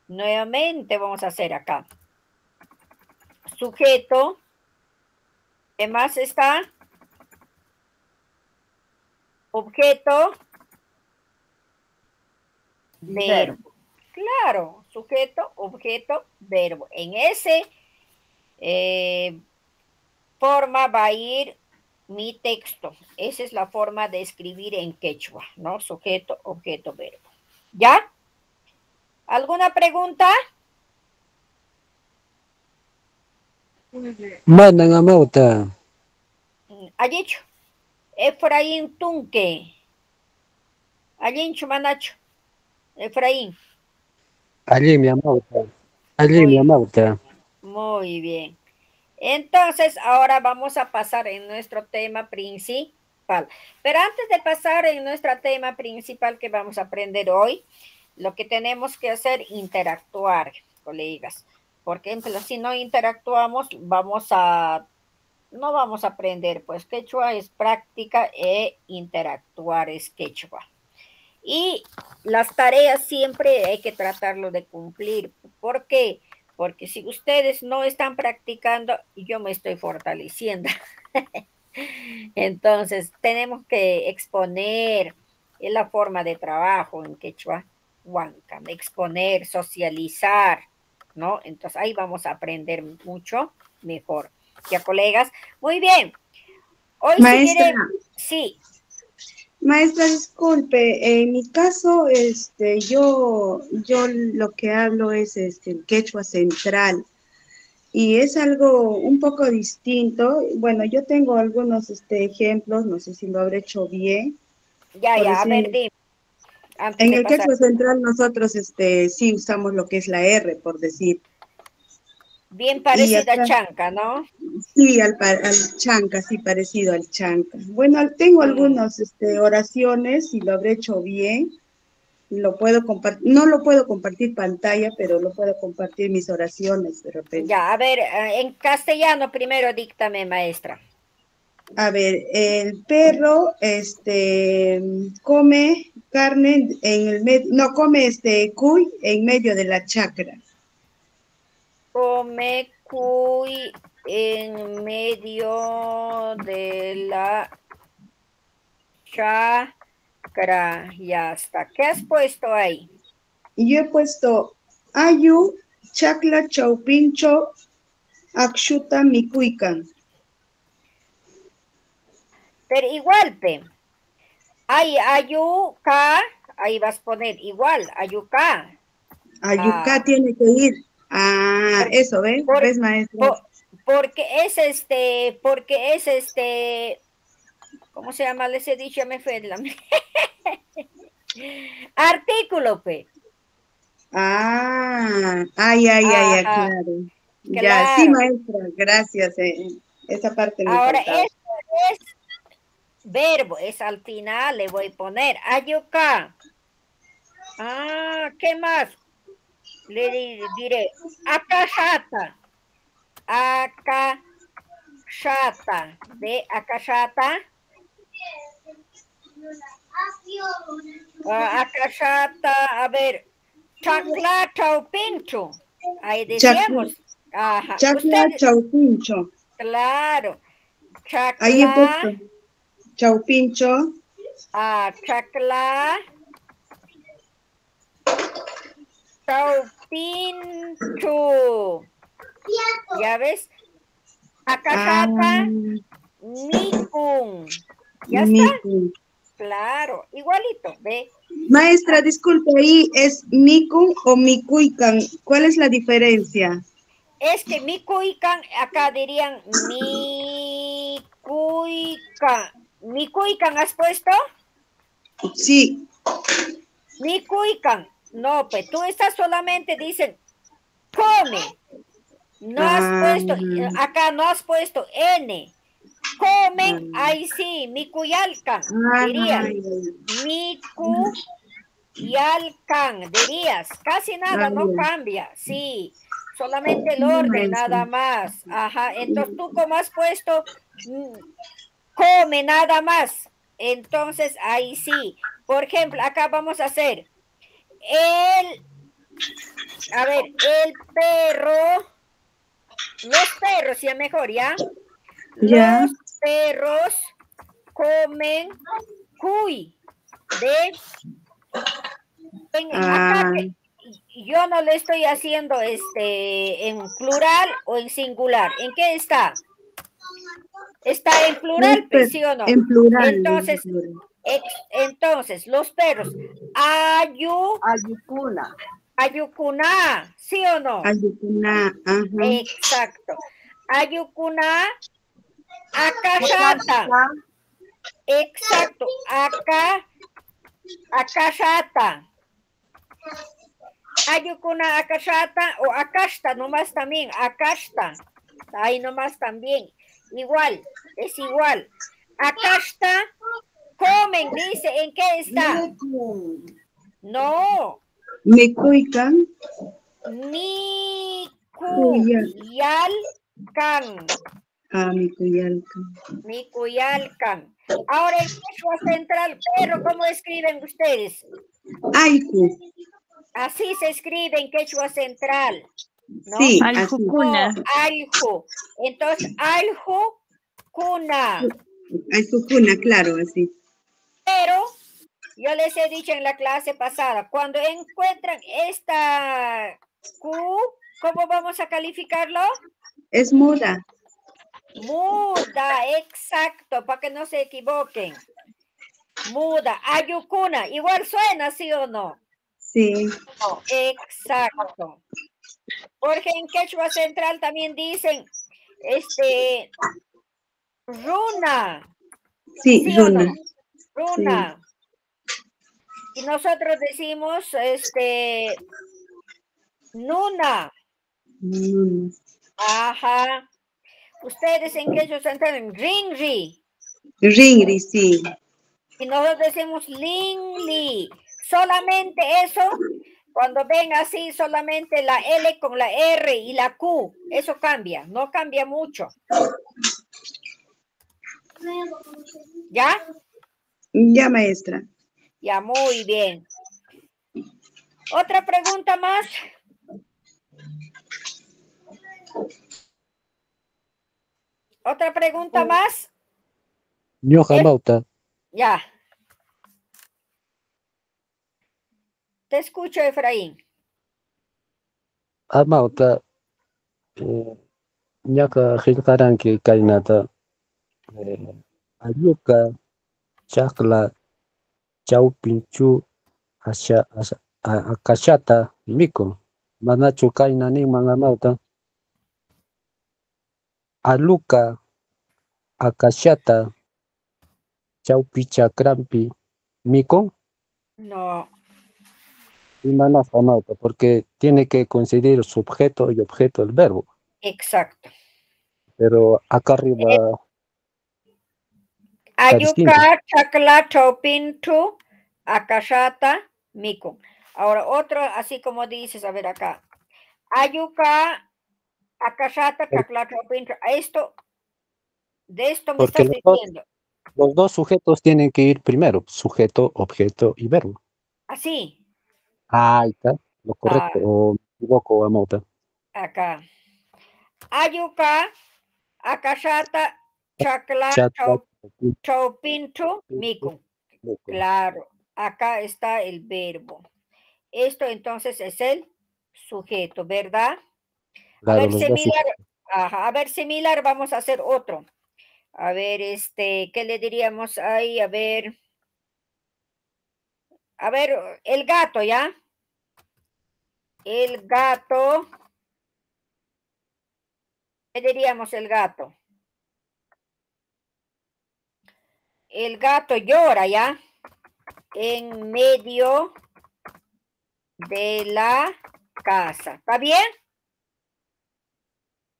nuevamente vamos a hacer acá. Sujeto, ¿qué más está? Objeto, verbo. Claro, sujeto, objeto, verbo. En ese forma va a ir mi texto. Esa es la forma de escribir en quechua, ¿no? Sujeto, objeto, verbo. ¿Ya? ¿Alguna pregunta? Mandan a mauta. Ha dicho. Efraín Tunque. Allí Chumanacho. Efraín. Allí mi amauta. Allí mi amauta. Muy bien. Entonces, ahora vamos a pasar en nuestro tema principal. Pero antes de pasar en nuestro tema principal que vamos a aprender hoy, lo que tenemos que hacer es interactuar, colegas. Porque si no interactuamos, no vamos a aprender. Pues quechua es práctica e interactuar es quechua. Y las tareas siempre hay que tratarlo de cumplir. ¿Por qué? Porque si ustedes no están practicando, yo me estoy fortaleciendo. Entonces, tenemos que exponer la forma de trabajo en quechua, huanca, exponer, socializar, ¿no? Entonces, ahí vamos a aprender mucho mejor. ¿Ya, colegas? Muy bien. Hoy Maestra, sí. Maestra, disculpe, en mi caso, yo lo que hablo es el quechua central. Y es algo un poco distinto. Bueno, yo tengo algunos ejemplos, no sé si lo habré hecho bien. Ya, a ver, dime. En el quechua central nosotros sí usamos lo que es la R, por decir. Bien parecido a chanca, ¿no? Sí, al chanca, sí, parecido al chanca. Bueno, tengo algunas oraciones y lo habré hecho bien. Lo puedo compartir, no lo puedo compartir pantalla, pero lo puedo compartir mis oraciones de repente. Ya, a ver, en castellano primero díctame, maestra. A ver, el perro, come carne en el medio, no, come cuy en medio de la chacra. Come cuy en medio de la chacra. Ya está. ¿Qué has puesto ahí? Yo he puesto ayu, chacla, chaupincho, akshuta, mikuikan. Pero igual, hay ayuca, ahí vas a poner igual, ayuca. Ayuca tiene que ir. Eso, ¿ves? ¿Ves, maestra? Porque es ¿cómo se llama ese dicho? Me fue la... Artículo, ya, claro. Ya, sí, maestra, gracias. Esa parte me Ahora, faltaba. esto es verbo, es al final, le voy a poner ayuca. ¿Qué más? Le diré akashata. Akashata. ¿De akashata? Akashata, a ver, chacla chaupincho. Ahí decíamos. Ajá. Chacla chaupincho. Claro. Chacla. Ahí he puesto. Chaupincho. Chacla. Chaupincho. ¿Ya ves? Akashata. Mikun. ¿Ya está? Claro, igualito, ¿ve? Maestra, disculpe, ahí es mikun o mikuikan. ¿Cuál es la diferencia? Es que mikuikan, acá dirían mikuikan. ¿Mikuikan has puesto? Sí. Mikuikan. No, pues tú estás solamente, dicen, come. No has puesto, acá no has puesto N. Comen, ahí sí, mikuyalkan, dirías. Mikuyalkan, dirías. Casi nada, no cambia, sí. Solamente el orden, nada más. Ajá, entonces tú como has puesto, come nada más. Entonces, ahí sí. Por ejemplo, acá vamos a hacer el perro, los perros, ya mejor, ¿ya? Los perros comen cuy. Acá yo no le estoy haciendo en plural o en singular. ¿En qué está? Está en plural, ¿sí o no? En plural. Entonces, los perros. Ayucuna. Ayucuna, ¿sí o no? Ayucuna, ajá. Exacto. Ayucuna. Akashata. Exacto. Akashata. Ayukuna akashata o akashta nomás también. Akashta. Ahí nomás también. Igual. Es igual. Akashta. Comen. Dice. ¿En qué está? No. Mikuikan. Mikuyalkan. Mikuyalkan. Ahora en quechua central, perro, ¿cómo escriben ustedes? Aiku. Así se escribe en quechua central, ¿no? Sí, Aljukuna. Alju. Entonces, alju cuna. Hay su cuna, claro, así. Pero yo les he dicho en la clase pasada, cuando encuentran esta Q, ¿cómo vamos a calificarlo? Es muda. Muda, exacto, para que no se equivoquen. Muda, ayucuna, igual suena, ¿sí o no? Sí. No, exacto. Porque en quechua central también dicen, runa. Sí, ¿Sí runa. o no? Runa. Sí. Y nosotros decimos, nuna. Ajá. Ustedes en quechua central, ringri. Ringri, sí. Y nosotros decimos lingli. Solamente eso, cuando ven así, solamente la L con la R y la Q, eso cambia, no cambia mucho. ¿Ya? Ya, maestra. Ya, muy bien. ¿Otra pregunta más? ¿Otra pregunta más? Ñuqa mauta. Ya. Te escucho, Efraín. Mauta. Ñuqa qillqaranki kaynata. Ayuka, chakla, chawpinchu, akashata, mikun. Manachu kayna niman amauta. Aluka, akashata, chawpi chakrampi, mikun. No. Y manas amauta, porque tiene que coincidir sujeto y objeto del verbo. Exacto. Pero acá arriba está distinto. Ayuka, chakla, chopintu, akashata, miku. Ahora otro, así como dices, a ver acá. Ayuka, akashata, chakla, chopintu. De esto me Porque estás diciendo. los dos sujetos tienen que ir primero, sujeto, objeto y verbo. Así. Ahí está, lo correcto, o me equivoco, Amauta. Acá. Ayuka, akashata, chakla, chopintu, miku. Claro, acá está el verbo. Esto entonces es el sujeto, ¿verdad? Claro, a ver, los dos similar. sujetos. Ajá, a ver, similar, vamos a hacer otro. A ver, ¿qué le diríamos ahí? A ver, el gato, ¿ya? El gato. ¿Qué diríamos el gato? El gato llora, ¿ya? En medio de la casa. ¿Está bien?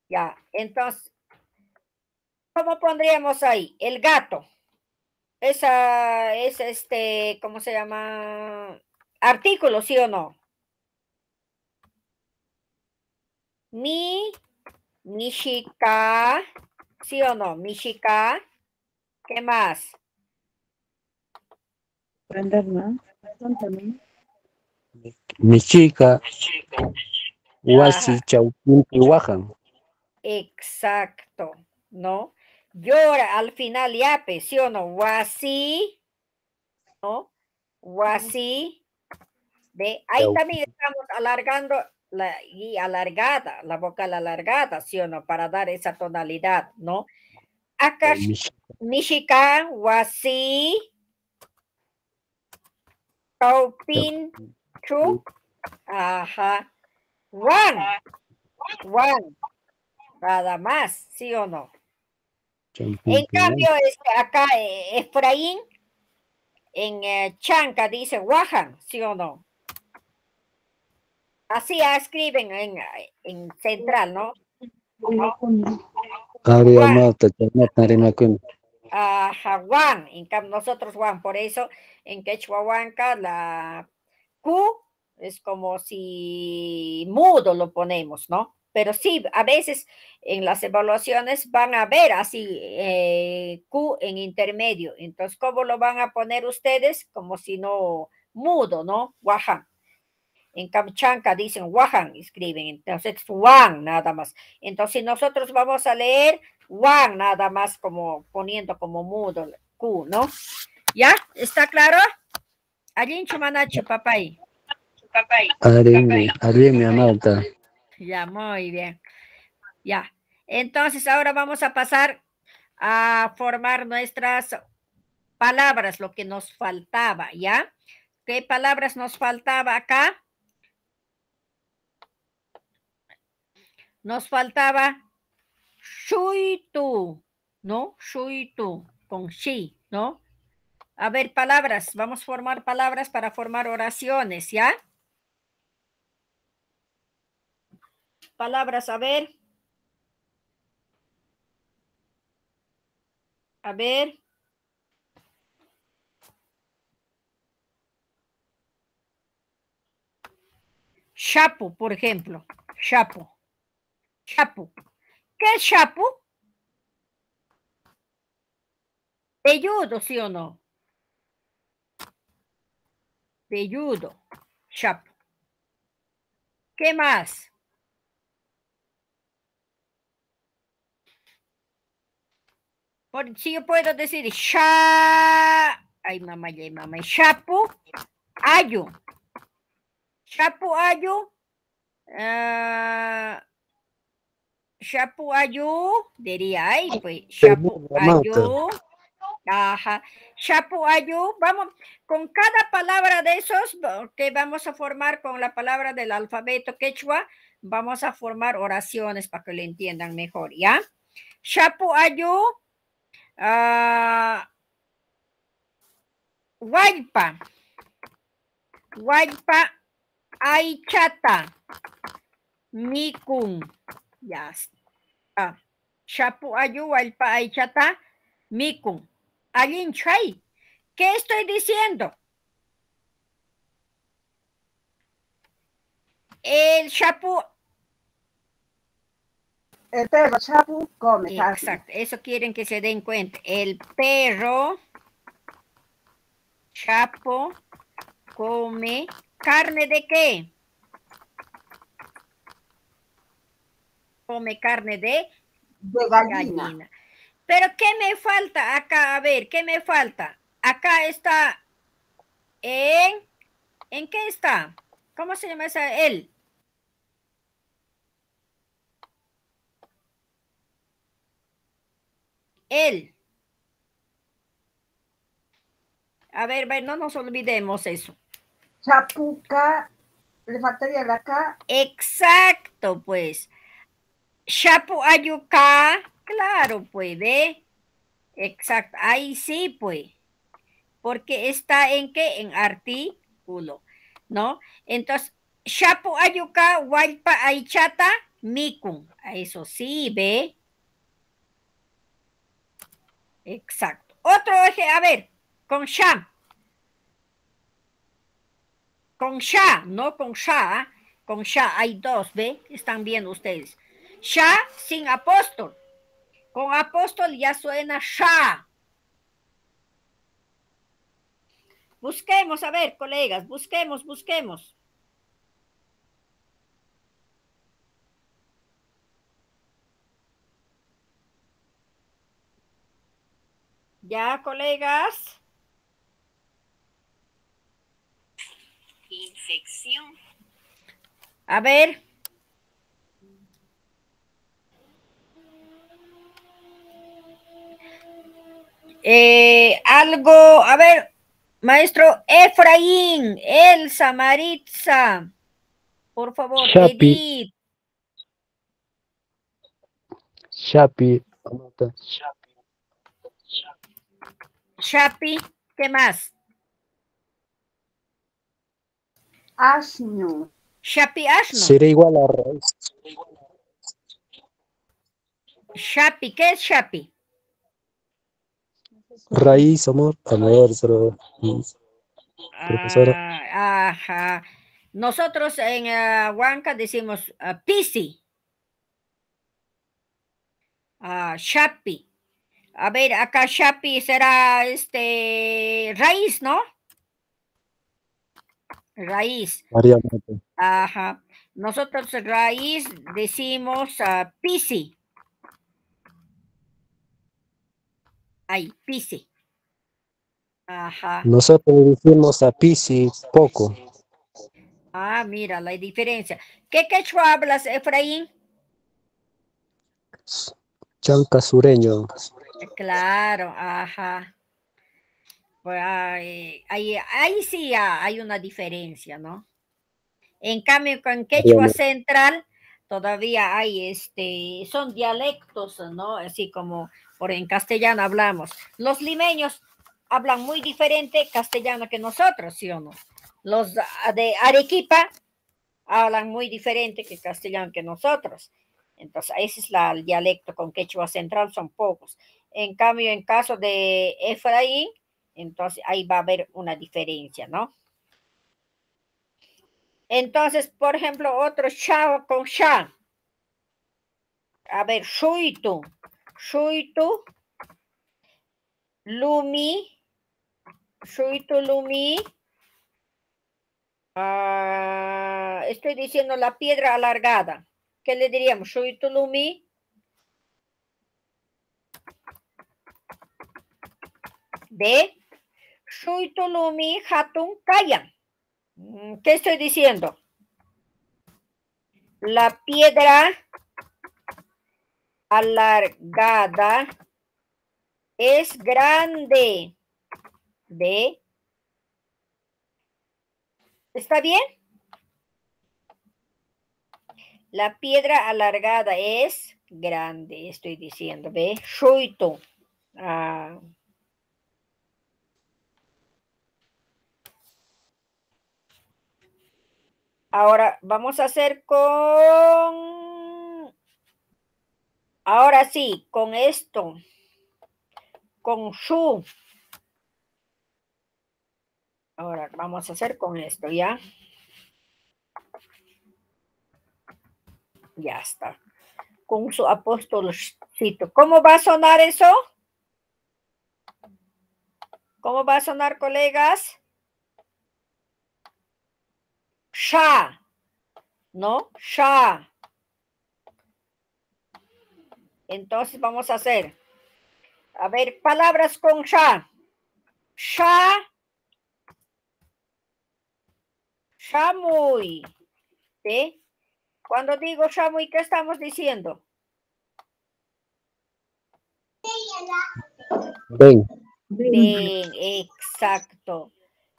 Ya, entonces, ¿cómo pondríamos ahí? El gato. Esa es ¿cómo se llama? Artículo, ¿sí o no? Mishika, ¿sí o no? Mishika. ¿Qué más? Michica, Wasi, Chauquinti, Wajan. Exacto, ¿no? Llora al final yape, ¿sí o no? Wasi, ¿no? Wasi. ¿Ve? Ahí también estamos alargando y alargada, la vocal alargada, ¿sí o no? Para dar esa tonalidad, ¿no? Acá, Mishika, Wasi, Taupin, Chu, ajá, One, nada más, ¿sí o no? En cambio, acá Efraín, en Chanca dice Wahan, ¿sí o no? Así escriben en central, ¿no? Ajá, Juan, en cambio nosotros Juan, por eso en quechua huanca la Q es como si mudo lo ponemos, ¿no? Pero sí, a veces en las evaluaciones van a ver así Q en intermedio. Entonces, ¿cómo lo van a poner ustedes? Como si no mudo, ¿no? Guaja. En Kamchanka dicen Wahan, escriben, entonces Wan nada más. Entonces nosotros vamos a leer Wan nada más como poniendo como mudo Q, ¿no? ¿Ya? ¿Está claro? Allí Chumanacho, papay. Arimi, Amalta. Ya, muy bien. Ya. Entonces ahora vamos a pasar a formar nuestras palabras, lo que nos faltaba, ¿ya? ¿Qué palabras nos faltaba acá? Nos faltaba shuitu, ¿no? Shuitu, con shi, ¿no? A ver, palabras, vamos a formar palabras para formar oraciones, ¿ya? Palabras, a ver. A ver. Chapo, por ejemplo. Chapo. Chapo. ¿Qué es chapo? Velludo, ¿sí o no? Velludo. Chapo. ¿Qué más? Si yo puedo decir ay, mamá, ya, mamá. Chapo, ayo. Chapo, ayo. Chapo, ayo. Diría, ay, pues. Chapo, ayo. Ajá. Chapo, ayo. Vamos, con cada palabra de esos que vamos a formar con la palabra del alfabeto quechua, vamos a formar oraciones para que lo entiendan mejor, ¿ya? Chapo, ayo. Guaypa. Guaypa, aychata. Mikun. Ya está. Chapu ayu, guaypa, aychata. Mikun. Allin chay. ¿Qué estoy diciendo? El chapu. El perro chapu come carne. Exacto, eso quieren que se den cuenta. El perro chapo come carne de qué? Come carne de gallina. Pero ¿qué me falta acá? A ver, ¿qué me falta? Acá está ¿en qué está? ¿Cómo se llama esa? Él. Él. A ver, no nos olvidemos eso. Chapuca, le faltaría la K. Exacto, pues. Chapu ayuca, claro, puede. Exacto, ahí sí, pues. Porque está en qué? En artículo, ¿no? Entonces, chapu ayuca, huaypa aychata, mikun. Eso sí, ve. Exacto. Otro eje, a ver, con sha. Con sha, no con sha. Con sha hay dos, ¿ve? Están viendo ustedes. Sha sin apóstol. Con apóstol ya suena sha. Busquemos, a ver, colegas, busquemos. Ya, colegas. Infección. A ver. Algo, a ver, maestro Efraín, Elsa, Maritza, por favor, Shapi. Edith. Shapi. Shapi, ¿qué más? Asno. Shapi, asno. Sería igual a raíz. Shapi, ¿qué es Shapi? Raíz, amor. A ver, profesora. Ajá. Nosotros en Huanca decimos pisi. Shapi. A ver, acá Shapi será raíz, ¿no? Raíz. variamente. Ajá. Nosotros raíz decimos pisi. Ay, pisi. Ajá. Nosotros decimos a Pisi poco. Ah, mira la diferencia. ¿Qué quechua hablas, Efraín? Chanca sureño. Claro, ajá. Pues ahí sí hay una diferencia, ¿no? En cambio, con quechua Variamente. central todavía hay, son dialectos, ¿no? Así como en castellano hablamos. Los limeños hablan muy diferente castellano que nosotros, ¿sí o no? Los de Arequipa hablan muy diferente que castellano que nosotros. Entonces, ese es el dialecto con quechua central, son pocos. En cambio, en caso de Efraín, entonces ahí va a haber una diferencia, ¿no? Entonces, por ejemplo, otro sha con sha. A ver, shuitu, lumi, lumi. Estoy diciendo la piedra alargada. ¿Qué le diríamos? Shuitu lumi. ¿Ve? Shuitu lumi hatun kaya. ¿Qué estoy diciendo? La piedra alargada es grande. ¿Ve? ¿Está bien? La piedra alargada es grande, estoy diciendo. ¿Ve? Shuito. Ahora vamos a hacer con... Ahora sí, con esto. Con shu. Ahora vamos a hacer con esto, ¿ya? Ya está. Con su apóstolcito. ¿Cómo va a sonar eso? ¿Cómo va a sonar, colegas? Sha. ¿No? Sha. Entonces vamos a hacer. A ver, palabras con sha. Sha. Shamuy. ¿Sí? Cuando digo shamuy, ¿qué estamos diciendo? Ven. Ven, exacto.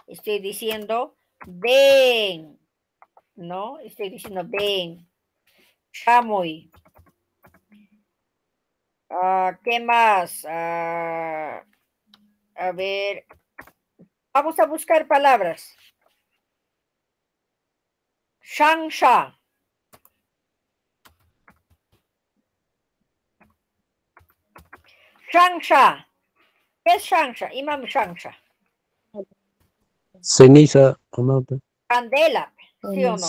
Estoy diciendo ven. ¿No? Estoy diciendo ven. Shamuy. ¿Qué más? A ver. Vamos a buscar palabras. Shangsha. Shangsha. ¿Qué es shangsha? Imam shangsha. Ceniza. Amable. Candela, ¿sí o no?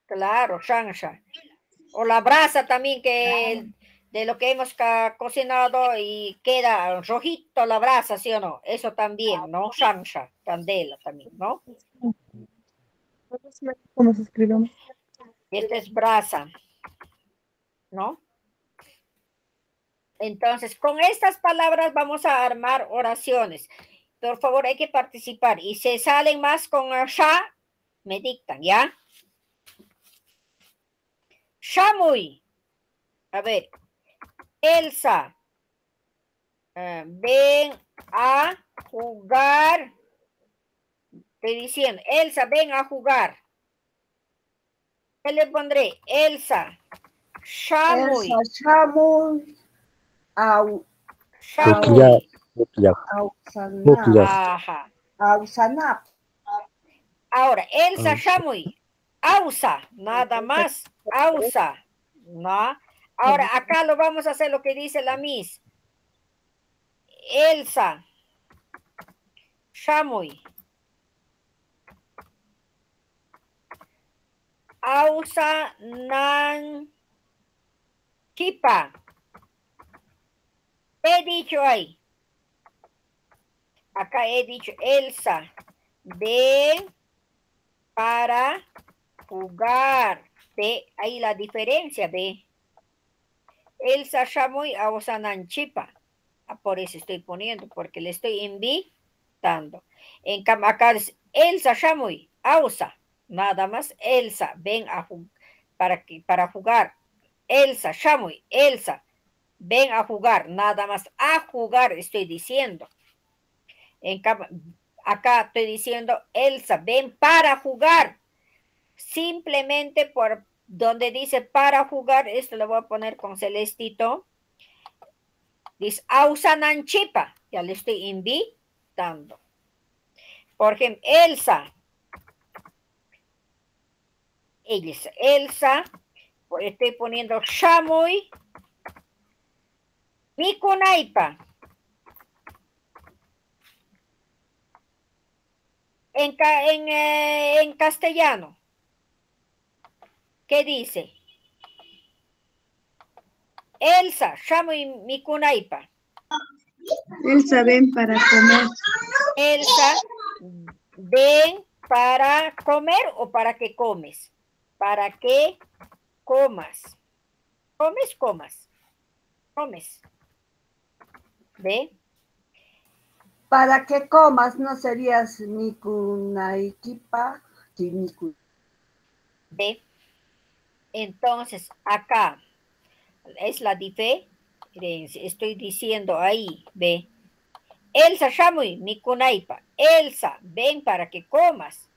Claro, shangsha. O la brasa también que de lo que hemos cocinado y queda rojito la brasa, ¿sí o no? Eso también, ¿no? Shangsha, candela también, ¿no? ¿Cómo se escribe? Esta es brasa, ¿no? Entonces, con estas palabras vamos a armar oraciones. Por favor, hay que participar. Y si salen más con sha, me dictan, ¿ya? Shamuy. A ver. Elsa. Ven a jugar. Estoy diciendo, Elsa, ven a jugar. ¿Qué le pondré? Elsa. Shamuy. Elsa, Shamuy. Shamuy. Ajá. Ausanap. Ahora, Elsa Shamuy. Ausa, nada más. Ausa. ¿No? Ahora, acá lo vamos a hacer lo que dice la Miss. Elsa. Shamuy. Ausa nan kipa. He dicho ahí. Acá he dicho Elsa. Ven para jugar. Ve, ahí la diferencia, ve. Elsa shamuy ausananchipa. Por eso estoy poniendo, porque le estoy invitando. En cambio, acá es Elsa shamuy ausa. Nada más Elsa, ven a para jugar. Elsa shamuy, Elsa, ven a jugar. Nada más a jugar estoy diciendo. En cambio, acá estoy diciendo Elsa, ven para jugar. Simplemente por donde dice para jugar, esto lo voy a poner con celestito. Dice ausananchipa, ya le estoy invitando. Por ejemplo, Elsa. Elsa, estoy poniendo shamuy mikunaipa. En castellano, ¿qué dice? Elsa, shamuy mikunaipa. Elsa, ven para comer. Elsa, ven para comer o para que comes. Para que comas. Comes. ¿Ve? Para que comas, ¿no serías mikunaikipa? Sí, ¿Ve? Entonces, acá es la diferencia. Estoy diciendo ahí, ¿ve? Elsa, shamuy, mikunaipa. Elsa, ven para que comas.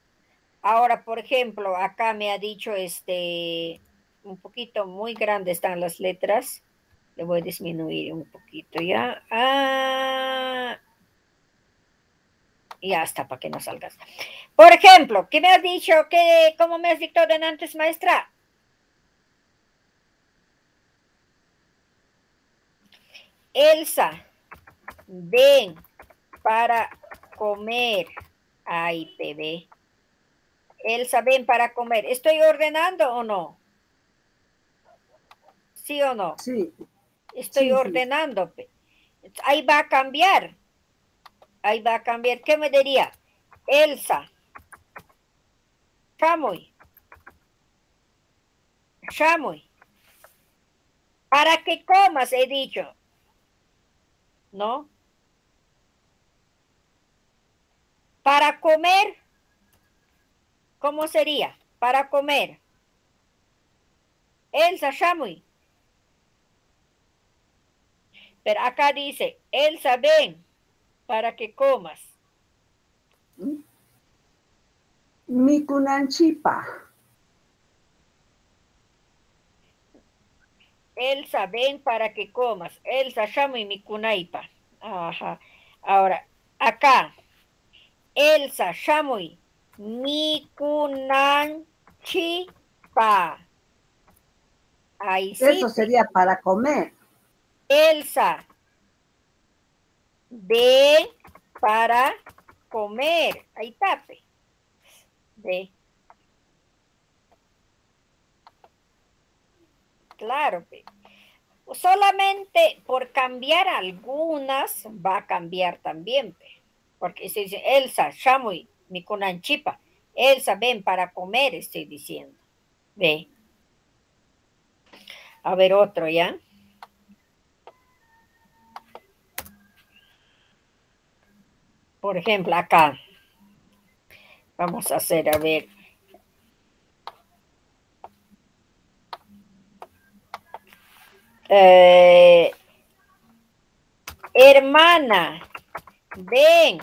Ahora, por ejemplo, acá me ha dicho un poquito muy grande están las letras. Le voy a disminuir un poquito, ¿ya? Ya está, para que no salgas. Por ejemplo, ¿qué me has dicho? ¿Cómo me has dictado antes, maestra? Elsa, ven para comer. Ay, bebé. Elsa, ven para comer. ¿Estoy ordenando o no? ¿Sí o no? Sí. Estoy ordenando. Ahí va a cambiar. ¿Qué me diría? Elsa. Shamuy. Para que comas, he dicho. ¿No? Para comer. ¿Cómo sería? Para comer. Elsa, shamuy. Pero acá dice, Elsa, ven para que comas. Mikunanchipa. Elsa, ven para que comas. Elsa, shamuy mikunaipa. Ajá. Ahora, acá. Elsa, shamuy mikunanchipa. Ahí sí. Eso sería para comer. Elsa, ven para comer. Ahí tape. Ve. Claro. Ve. Solamente por cambiar algunas va a cambiar también. Ve. Porque se dice Elsa, shamuy, mikunanchipa. Elsa, ven para comer, estoy diciendo. Ve. A ver, otro, ¿ya? Por ejemplo, acá. Vamos a hacer, a ver. Hermana, ven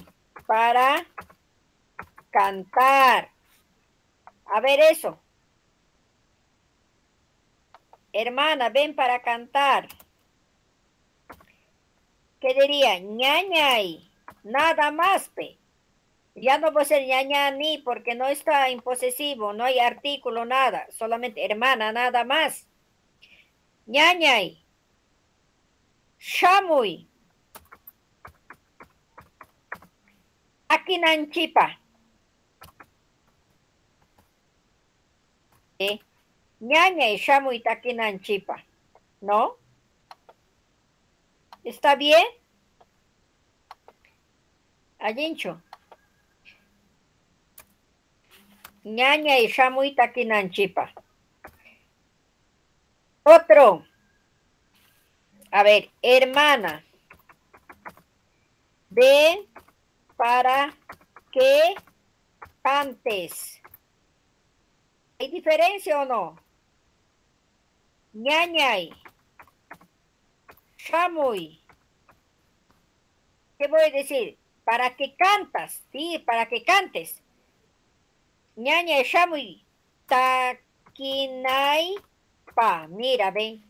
para cantar. A ver eso. Hermana, ven para cantar. ¿Qué diría? Ñañay. Nada más, pe. Ya no puede ser ñaña ni porque no está en posesivo, no hay artículo, nada. Solamente hermana, nada más. Ñañay. Shamuy. Akinanchipa. Ñañay, shamuy, takinanchipa. ¿No? ¿Está bien? Allincho. Ñaña y shamuy takinanchipa. Otro. A ver, hermana. Ven para que cantes. ¿Hay diferencia o no? Ñañay. Shamuy. ¿Qué voy a decir? Para que cantas, sí, para que cantes. Ñañay, shamuy. Takinaipa. Mira, ven.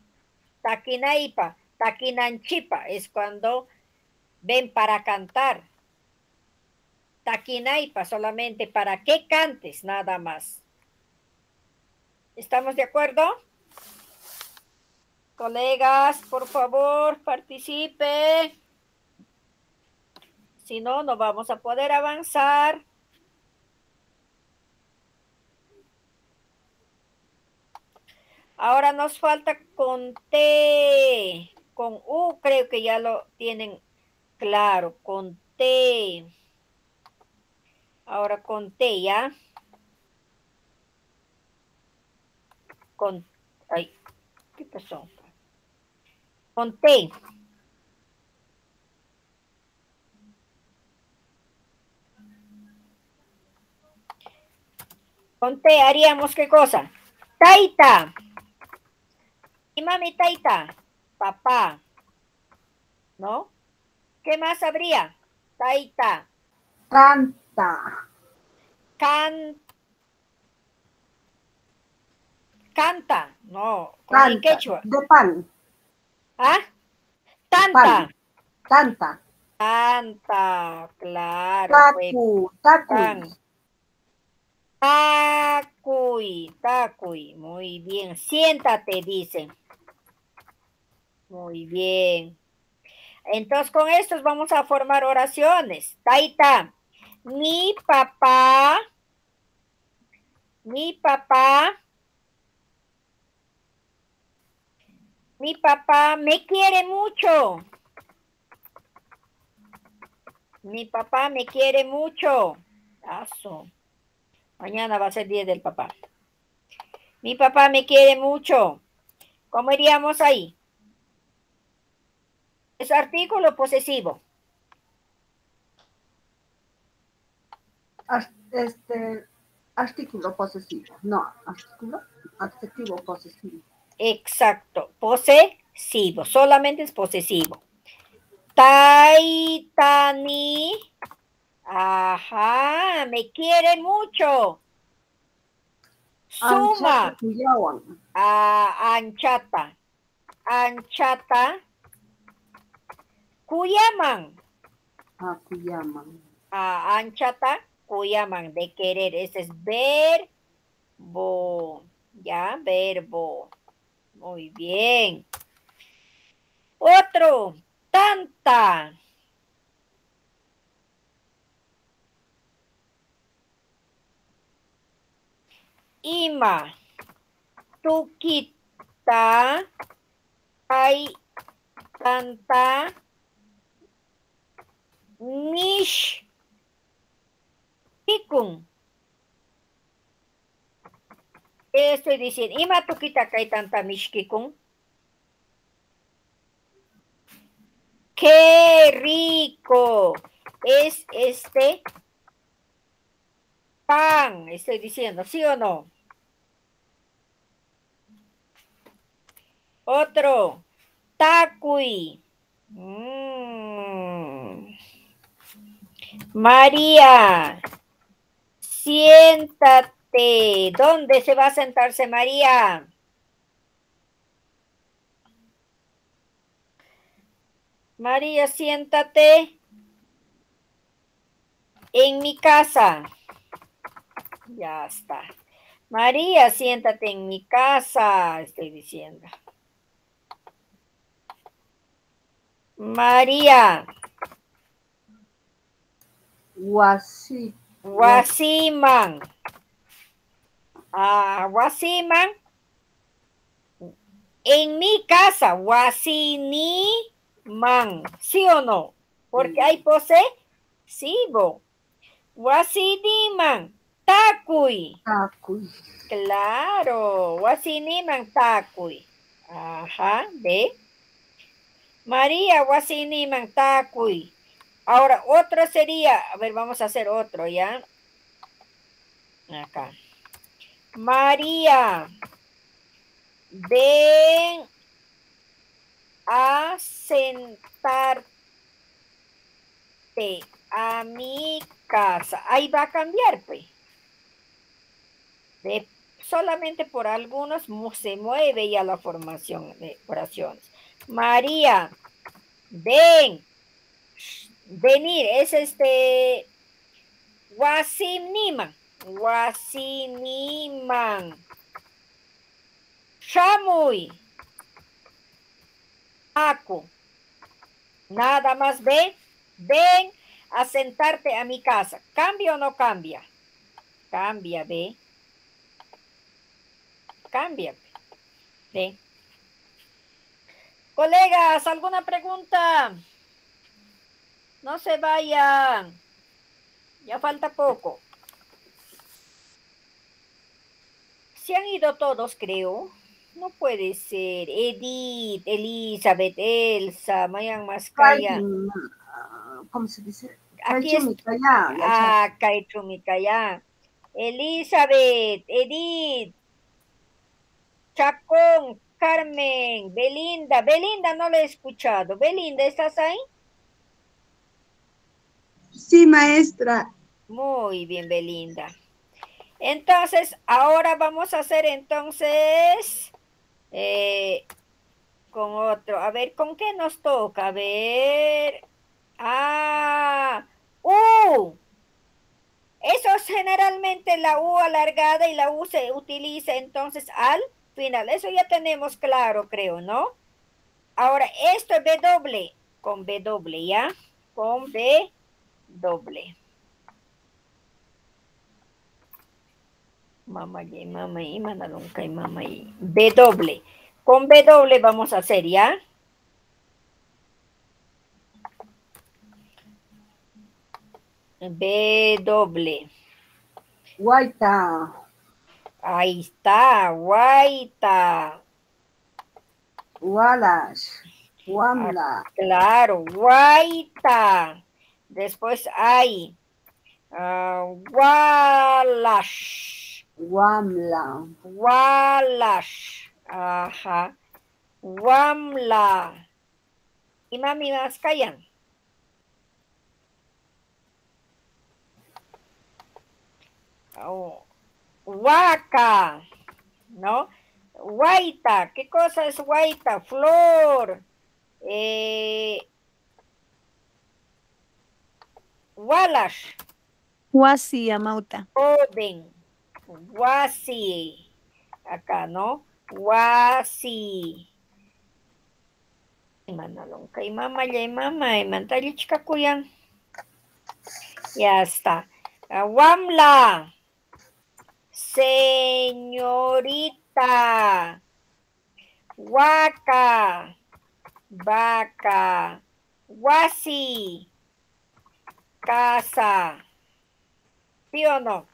Takinaipa. Takinanchipa. Es cuando ven para cantar. Takinaipa solamente para que cantes, nada más. ¿Estamos de acuerdo? Colegas, por favor, participe. Si no, no vamos a poder avanzar. Ahora nos falta con T. Con U creo que ya lo tienen claro. Con T. Ahora con T, ¿ya? Con... Ay, ¿qué pasó? Con T. Con T haríamos ¿qué cosa? Taita. Y mami taita. Papá. ¿No? ¿Qué más habría? Taita. Canta. Canta. No. Canta. En quechua. De pan. ¿Ah? Tanta. Pan. Canta. Canta. Claro. Tacu. Tacu. Tacuy, tacuy, muy bien. Siéntate, dice. Muy bien. Entonces, con estos vamos a formar oraciones. Taita, mi papá me quiere mucho. Mi papá me quiere mucho. Eso. Mañana va a ser día del papá. Mi papá me quiere mucho. ¿Cómo iríamos ahí? Es artículo posesivo. Artículo posesivo. No, adjetivo posesivo. Exacto. Posesivo. Solamente es posesivo. Taitani. Ajá, me quiere mucho. Suma. Anchata. Anchata. Kuyaman. Kuyaman. Anchata. Kuyaman. De querer. Ese es verbo. Ya, verbo. Muy bien. Otro. Tanta. Ima, tukita, hay tanta, mish, kikun. Estoy diciendo, ima tukita hay tanta mish kikun. ¡Qué rico! Es este pan, estoy diciendo, ¿sí o no? Otro, tacuy. María, siéntate. ¿Dónde se va a sentarse María? María, siéntate. En mi casa. Ya está. María, siéntate en mi casa, estoy diciendo. María. Wasiman. Wasiman. En mi casa, wasiniman. ¿Sí o no? Porque hay posesivo. Wasiniman. Takuy. Takuy. Claro, wasiniman takuy. Ajá, ¿ve? María, wasiniman takuy. Ahora, otro sería, a ver, vamos a hacer otro, ¿ya? Acá. María, ven a sentarte a mi casa. Ahí va a cambiar, pues. Solamente por algunos se mueve ya la formación de oraciones. María, ven. Venir es wasiniman. Wasiniman. Shamuy. Aku. Nada más ven. Ven a sentarte a mi casa. ¿Cambia o no cambia? Cambia, ve. Cambia. Ve. Colegas, ¿alguna pregunta? No se vayan. Ya falta poco. Se han ido todos, creo. No puede ser. Edith, Elizabeth, Elsa, Mayan Mascaya. ¿Cómo se dice? Aquí es. Caichumicaya. Elizabeth, Edith, Chacón, Carmen, Belinda. Belinda no la he escuchado. Belinda, ¿estás ahí? Sí, maestra. Muy bien, Belinda. Entonces, ahora vamos a hacer entonces con otro. A ver, ¿con qué nos toca? A ver. Eso es generalmente la U alargada y la U se utiliza entonces al final. Eso ya tenemos claro, creo, ¿no? Ahora, esto es W. Con W, ¿ya? Con W. Mamá y mandaron que mamá y W. Con W vamos a hacer, ¿ya? W. Guaita. Ahí está, guaita. Wallash. Wamla. Claro, guaita. Después hay Wallash. Wamla. Wallash. Ajá. Wamla. Y mami, más callan. Huaca, ¿no? Guaita, ¿qué cosa es guaita? Flor. Wallash. Wasi, Amauta. Oden. Wasi. Acá, ¿no? Wasi. Manalong kay mama, yay mama, mantali chikakuyan. Ya está. Wamla. Señorita. Huaca. Vaca. Wasi. Casa. ¿Sí o no?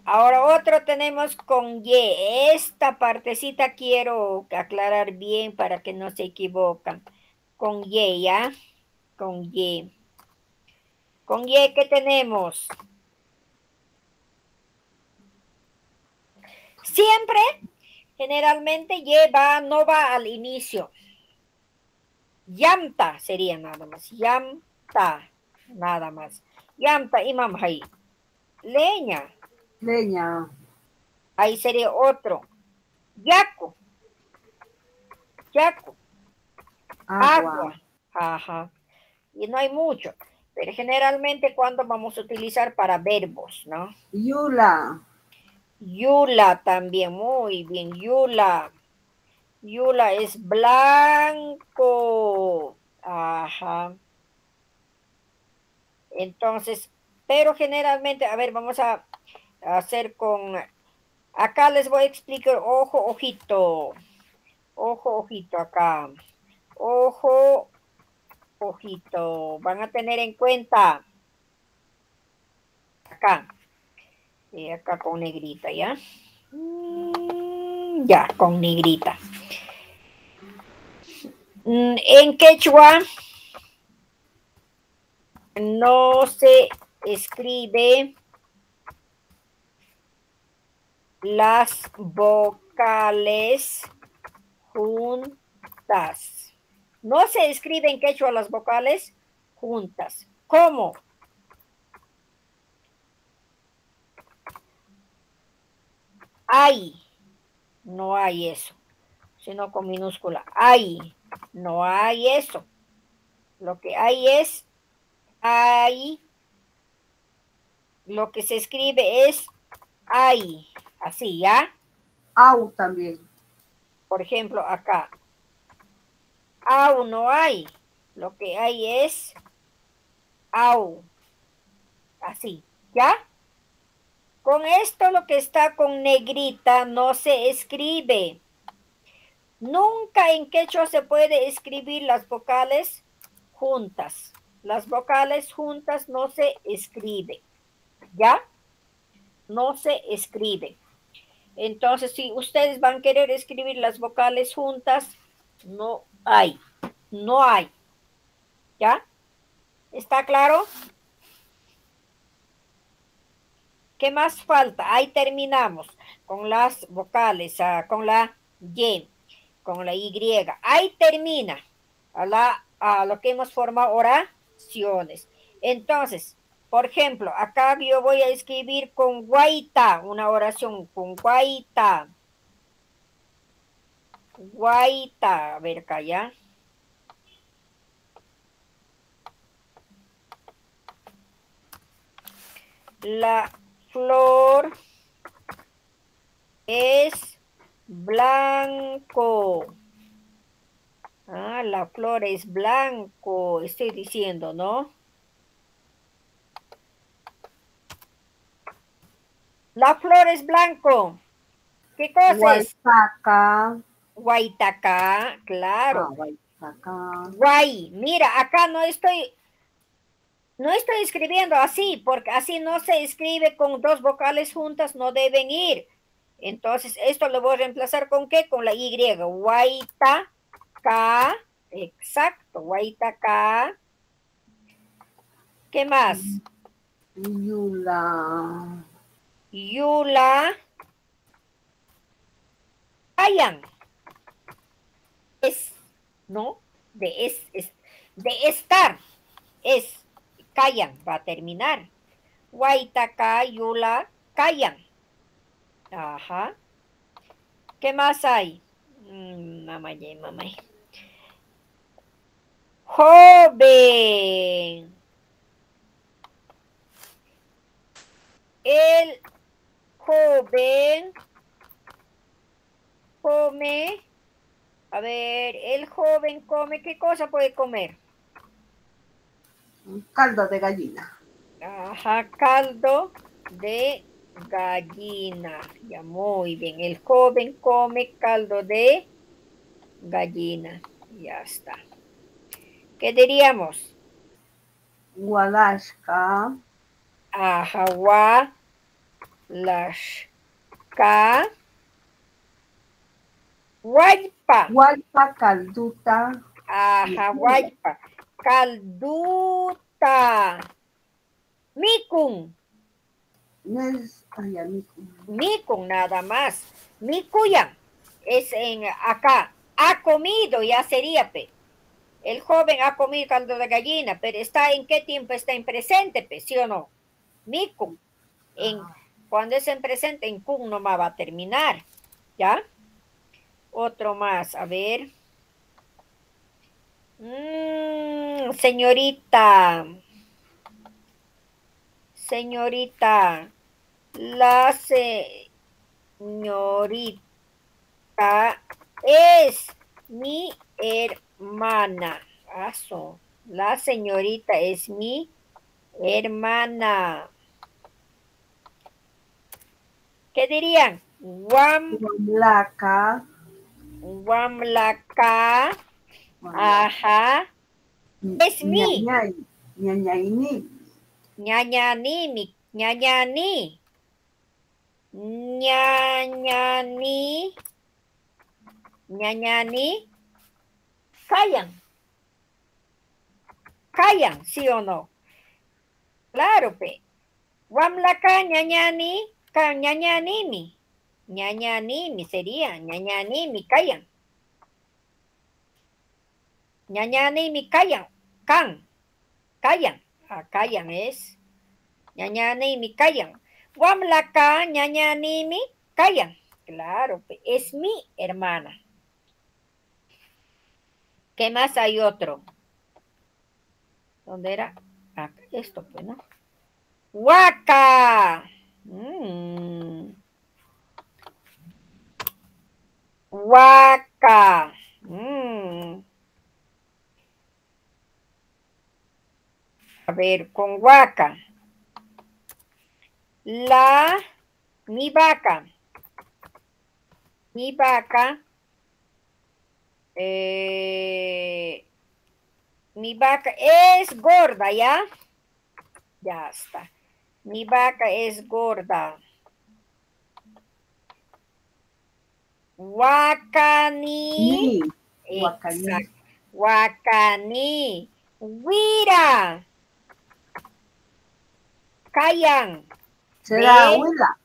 Ahora otro tenemos con Y. Esta partecita quiero aclarar bien para que no se equivocan. Con Y, ¿ya? Con Y. Con Y, ¿qué tenemos? Siempre, generalmente Y no va al inicio. Yamta sería nada más. Yamta, nada más. Yamta, imam ahí. Leña. Leña. Ahí sería otro. Yaco. Yaco. Agua. Ajá. Y no hay mucho. Pero generalmente cuando vamos a utilizar para verbos, ¿no? Yula. Yula también, muy bien. Yula. Yula es blanco. Ajá. Entonces, pero generalmente, a ver, vamos a hacer con... Acá les voy a explicar ojo, ojito. Ojo, ojito acá. Ojo, ojito. Van a tener en cuenta. Acá. Acá con negrita, ¿ya? Ya, con negrita. En quechua no se escribe las vocales juntas. No se escribe en quechua las vocales juntas. ¿Cómo? Hay. No hay eso. Sino con minúscula. Hay. No hay eso. Lo que hay es hay. Lo que se escribe es hay. Así, ¿ya? Au también. Por ejemplo, acá. Au no hay. Lo que hay es au. Así, ¿ya? Con esto lo que está con negrita no se escribe. Nunca en quechua se puede escribir las vocales juntas. Las vocales juntas no se escribe. ¿Ya? No se escribe. Entonces, si ustedes van a querer escribir las vocales juntas, no hay. No hay. ¿Ya? ¿Está claro? ¿Qué más falta? Ahí terminamos con las vocales, con la Y, con la Y. Ahí termina a lo que hemos formado oraciones. Entonces, por ejemplo, acá yo voy a escribir con guaita, una oración con guaita. Guaita, a ver acá ya. La flor es blanco. Ah, la flor es blanco, estoy diciendo, ¿no? La flor es blanco. ¿Qué cosa es? Guaitaca. Guaitacá, claro. Guaitaca. Guay, mira, acá no estoy escribiendo así, porque así no se escribe con dos vocales juntas, no deben ir. Entonces, esto lo voy a reemplazar ¿con qué? Con la Y. Guaitaca, exacto, guaitaca. ¿Qué más? Yula. Yula. Callan. Es, ¿no? De estar. Es, callan, va a terminar. Guaitaca, Yula, callan. Ajá. ¿Qué más hay? Mamá. Joven. El joven come. A ver, el joven come. ¿Qué cosa puede comer? Caldo de gallina. Ajá, caldo de gallina. Ya, muy bien. El joven come caldo de gallina. Ya está. ¿Qué diríamos? Guadashka. Ajá, gualashka. Guaypa. Guaypa, calduta. Ajá, guaypa. Calduta. Mikun. Mikun nada más. Mikuya es en acá. Ha comido, ya sería, pe. El joven ha comido caldo de gallina, pero ¿está en qué tiempo? Está en presente, pe, ¿sí o no? Mikun. Cuando es en presente, en kun nomás va a terminar. ¿Ya? Otro más, a ver. Señorita. Señorita. La señorita es mi hermana. La señorita es mi hermana. ¿Qué dirían? Guamlaca. Guamlaca. Ajá. Es mi. Ñañaini. Ñañanimi. ñañani, ñañani, ñañani, callan, ¿sí o no? Claro, pe. Wamlaka ñañani, ñañanimi. Ñañanimi sería, ñañanimi, callan. Ñañanimi, callan. Callan. Callan es. Ñañanimi, callan. Wamlaka ñañanimi, callan. Claro, pe. Es mi hermana. ¿Qué más hay otro? ¿Dónde era? Esto, pues, ¿no? Huaca. Huaca. A ver, con huaca. Mi vaca. Mi vaca. Mi vaca es gorda, ¿ya? Ya está. Mi vaca es gorda. Huacani. Exacto. Huacani. Huira. Callan. Será huila.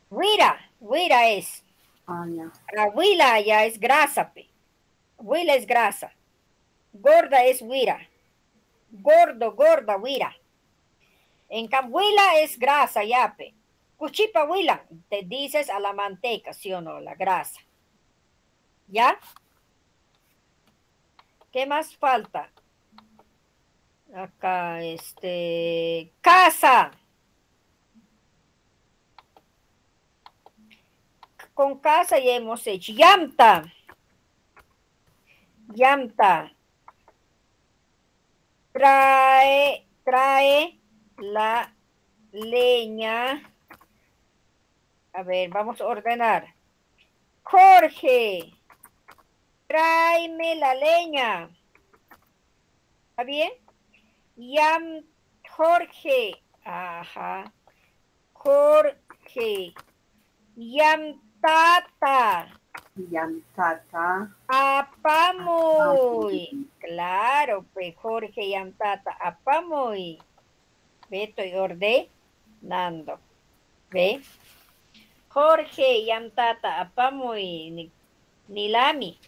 Huila. Huira es. Ya. La huila ya es grasa, pe. Huila es grasa. Gorda es huira. Gorda, huira. En cambio, huila es grasa, ya, pe. Cuchipa huila, te dices a la manteca, ¿sí o no? La grasa. ¿Ya? ¿Qué más falta? Acá, casa. Con casa ya hemos hecho. Llanta. Trae la leña. A ver, vamos a ordenar. Jorge, tráeme la leña. ¿Está bien? Jorge. Ajá. Jorge. Yamtata. Apamoy. Claro, pues Jorge Yamtata. Apamoy. Ve, estoy ordenando. ¿Ve? Jorge Yamtata. Apamoy. Nilami.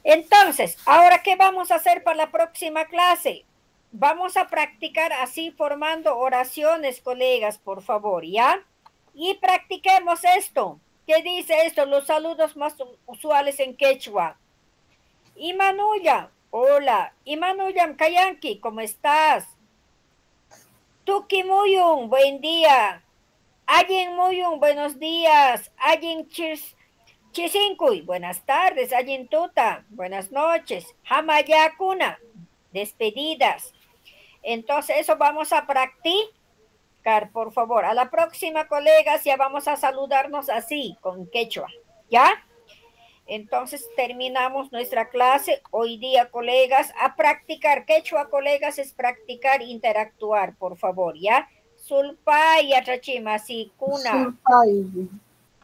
Entonces, ¿ahora qué vamos a hacer para la próxima clase? Vamos a practicar así formando oraciones, colegas, por favor, ¿ya? Y practiquemos esto. ¿Qué dice esto? Los saludos más usuales en quechua. Imanuya, hola. Imanuyam Kayanki, ¿cómo estás? Tuki Muyun, buen día. Ayin Muyun, buenos días. Ayin Chisinkuy, buenas tardes. Ayin Tuta, buenas noches. Hamayakuna, despedidas. Entonces, eso vamos a practicar, por favor. A la próxima, colegas, ya vamos a saludarnos así, con quechua, ¿ya? Entonces, terminamos nuestra clase hoy día, colegas, a practicar. Quechua, colegas, es practicar, interactuar, por favor, ¿ya? Sulpay, Yachachima, sí, Kuna.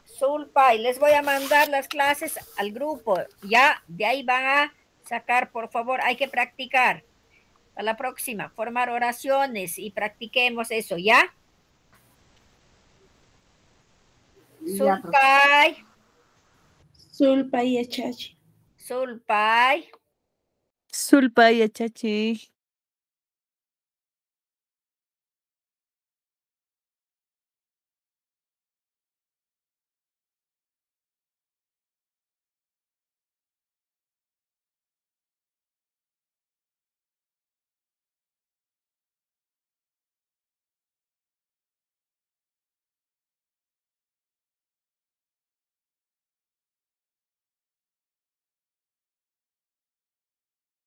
Sulpay. Les voy a mandar las clases al grupo, ¿ya? De ahí van a sacar, por favor, hay que practicar. A la próxima, formar oraciones y practiquemos eso, ¿ya? Sulpay. Sulpay, Yachachi. Sulpay. Sulpay, Yachachi.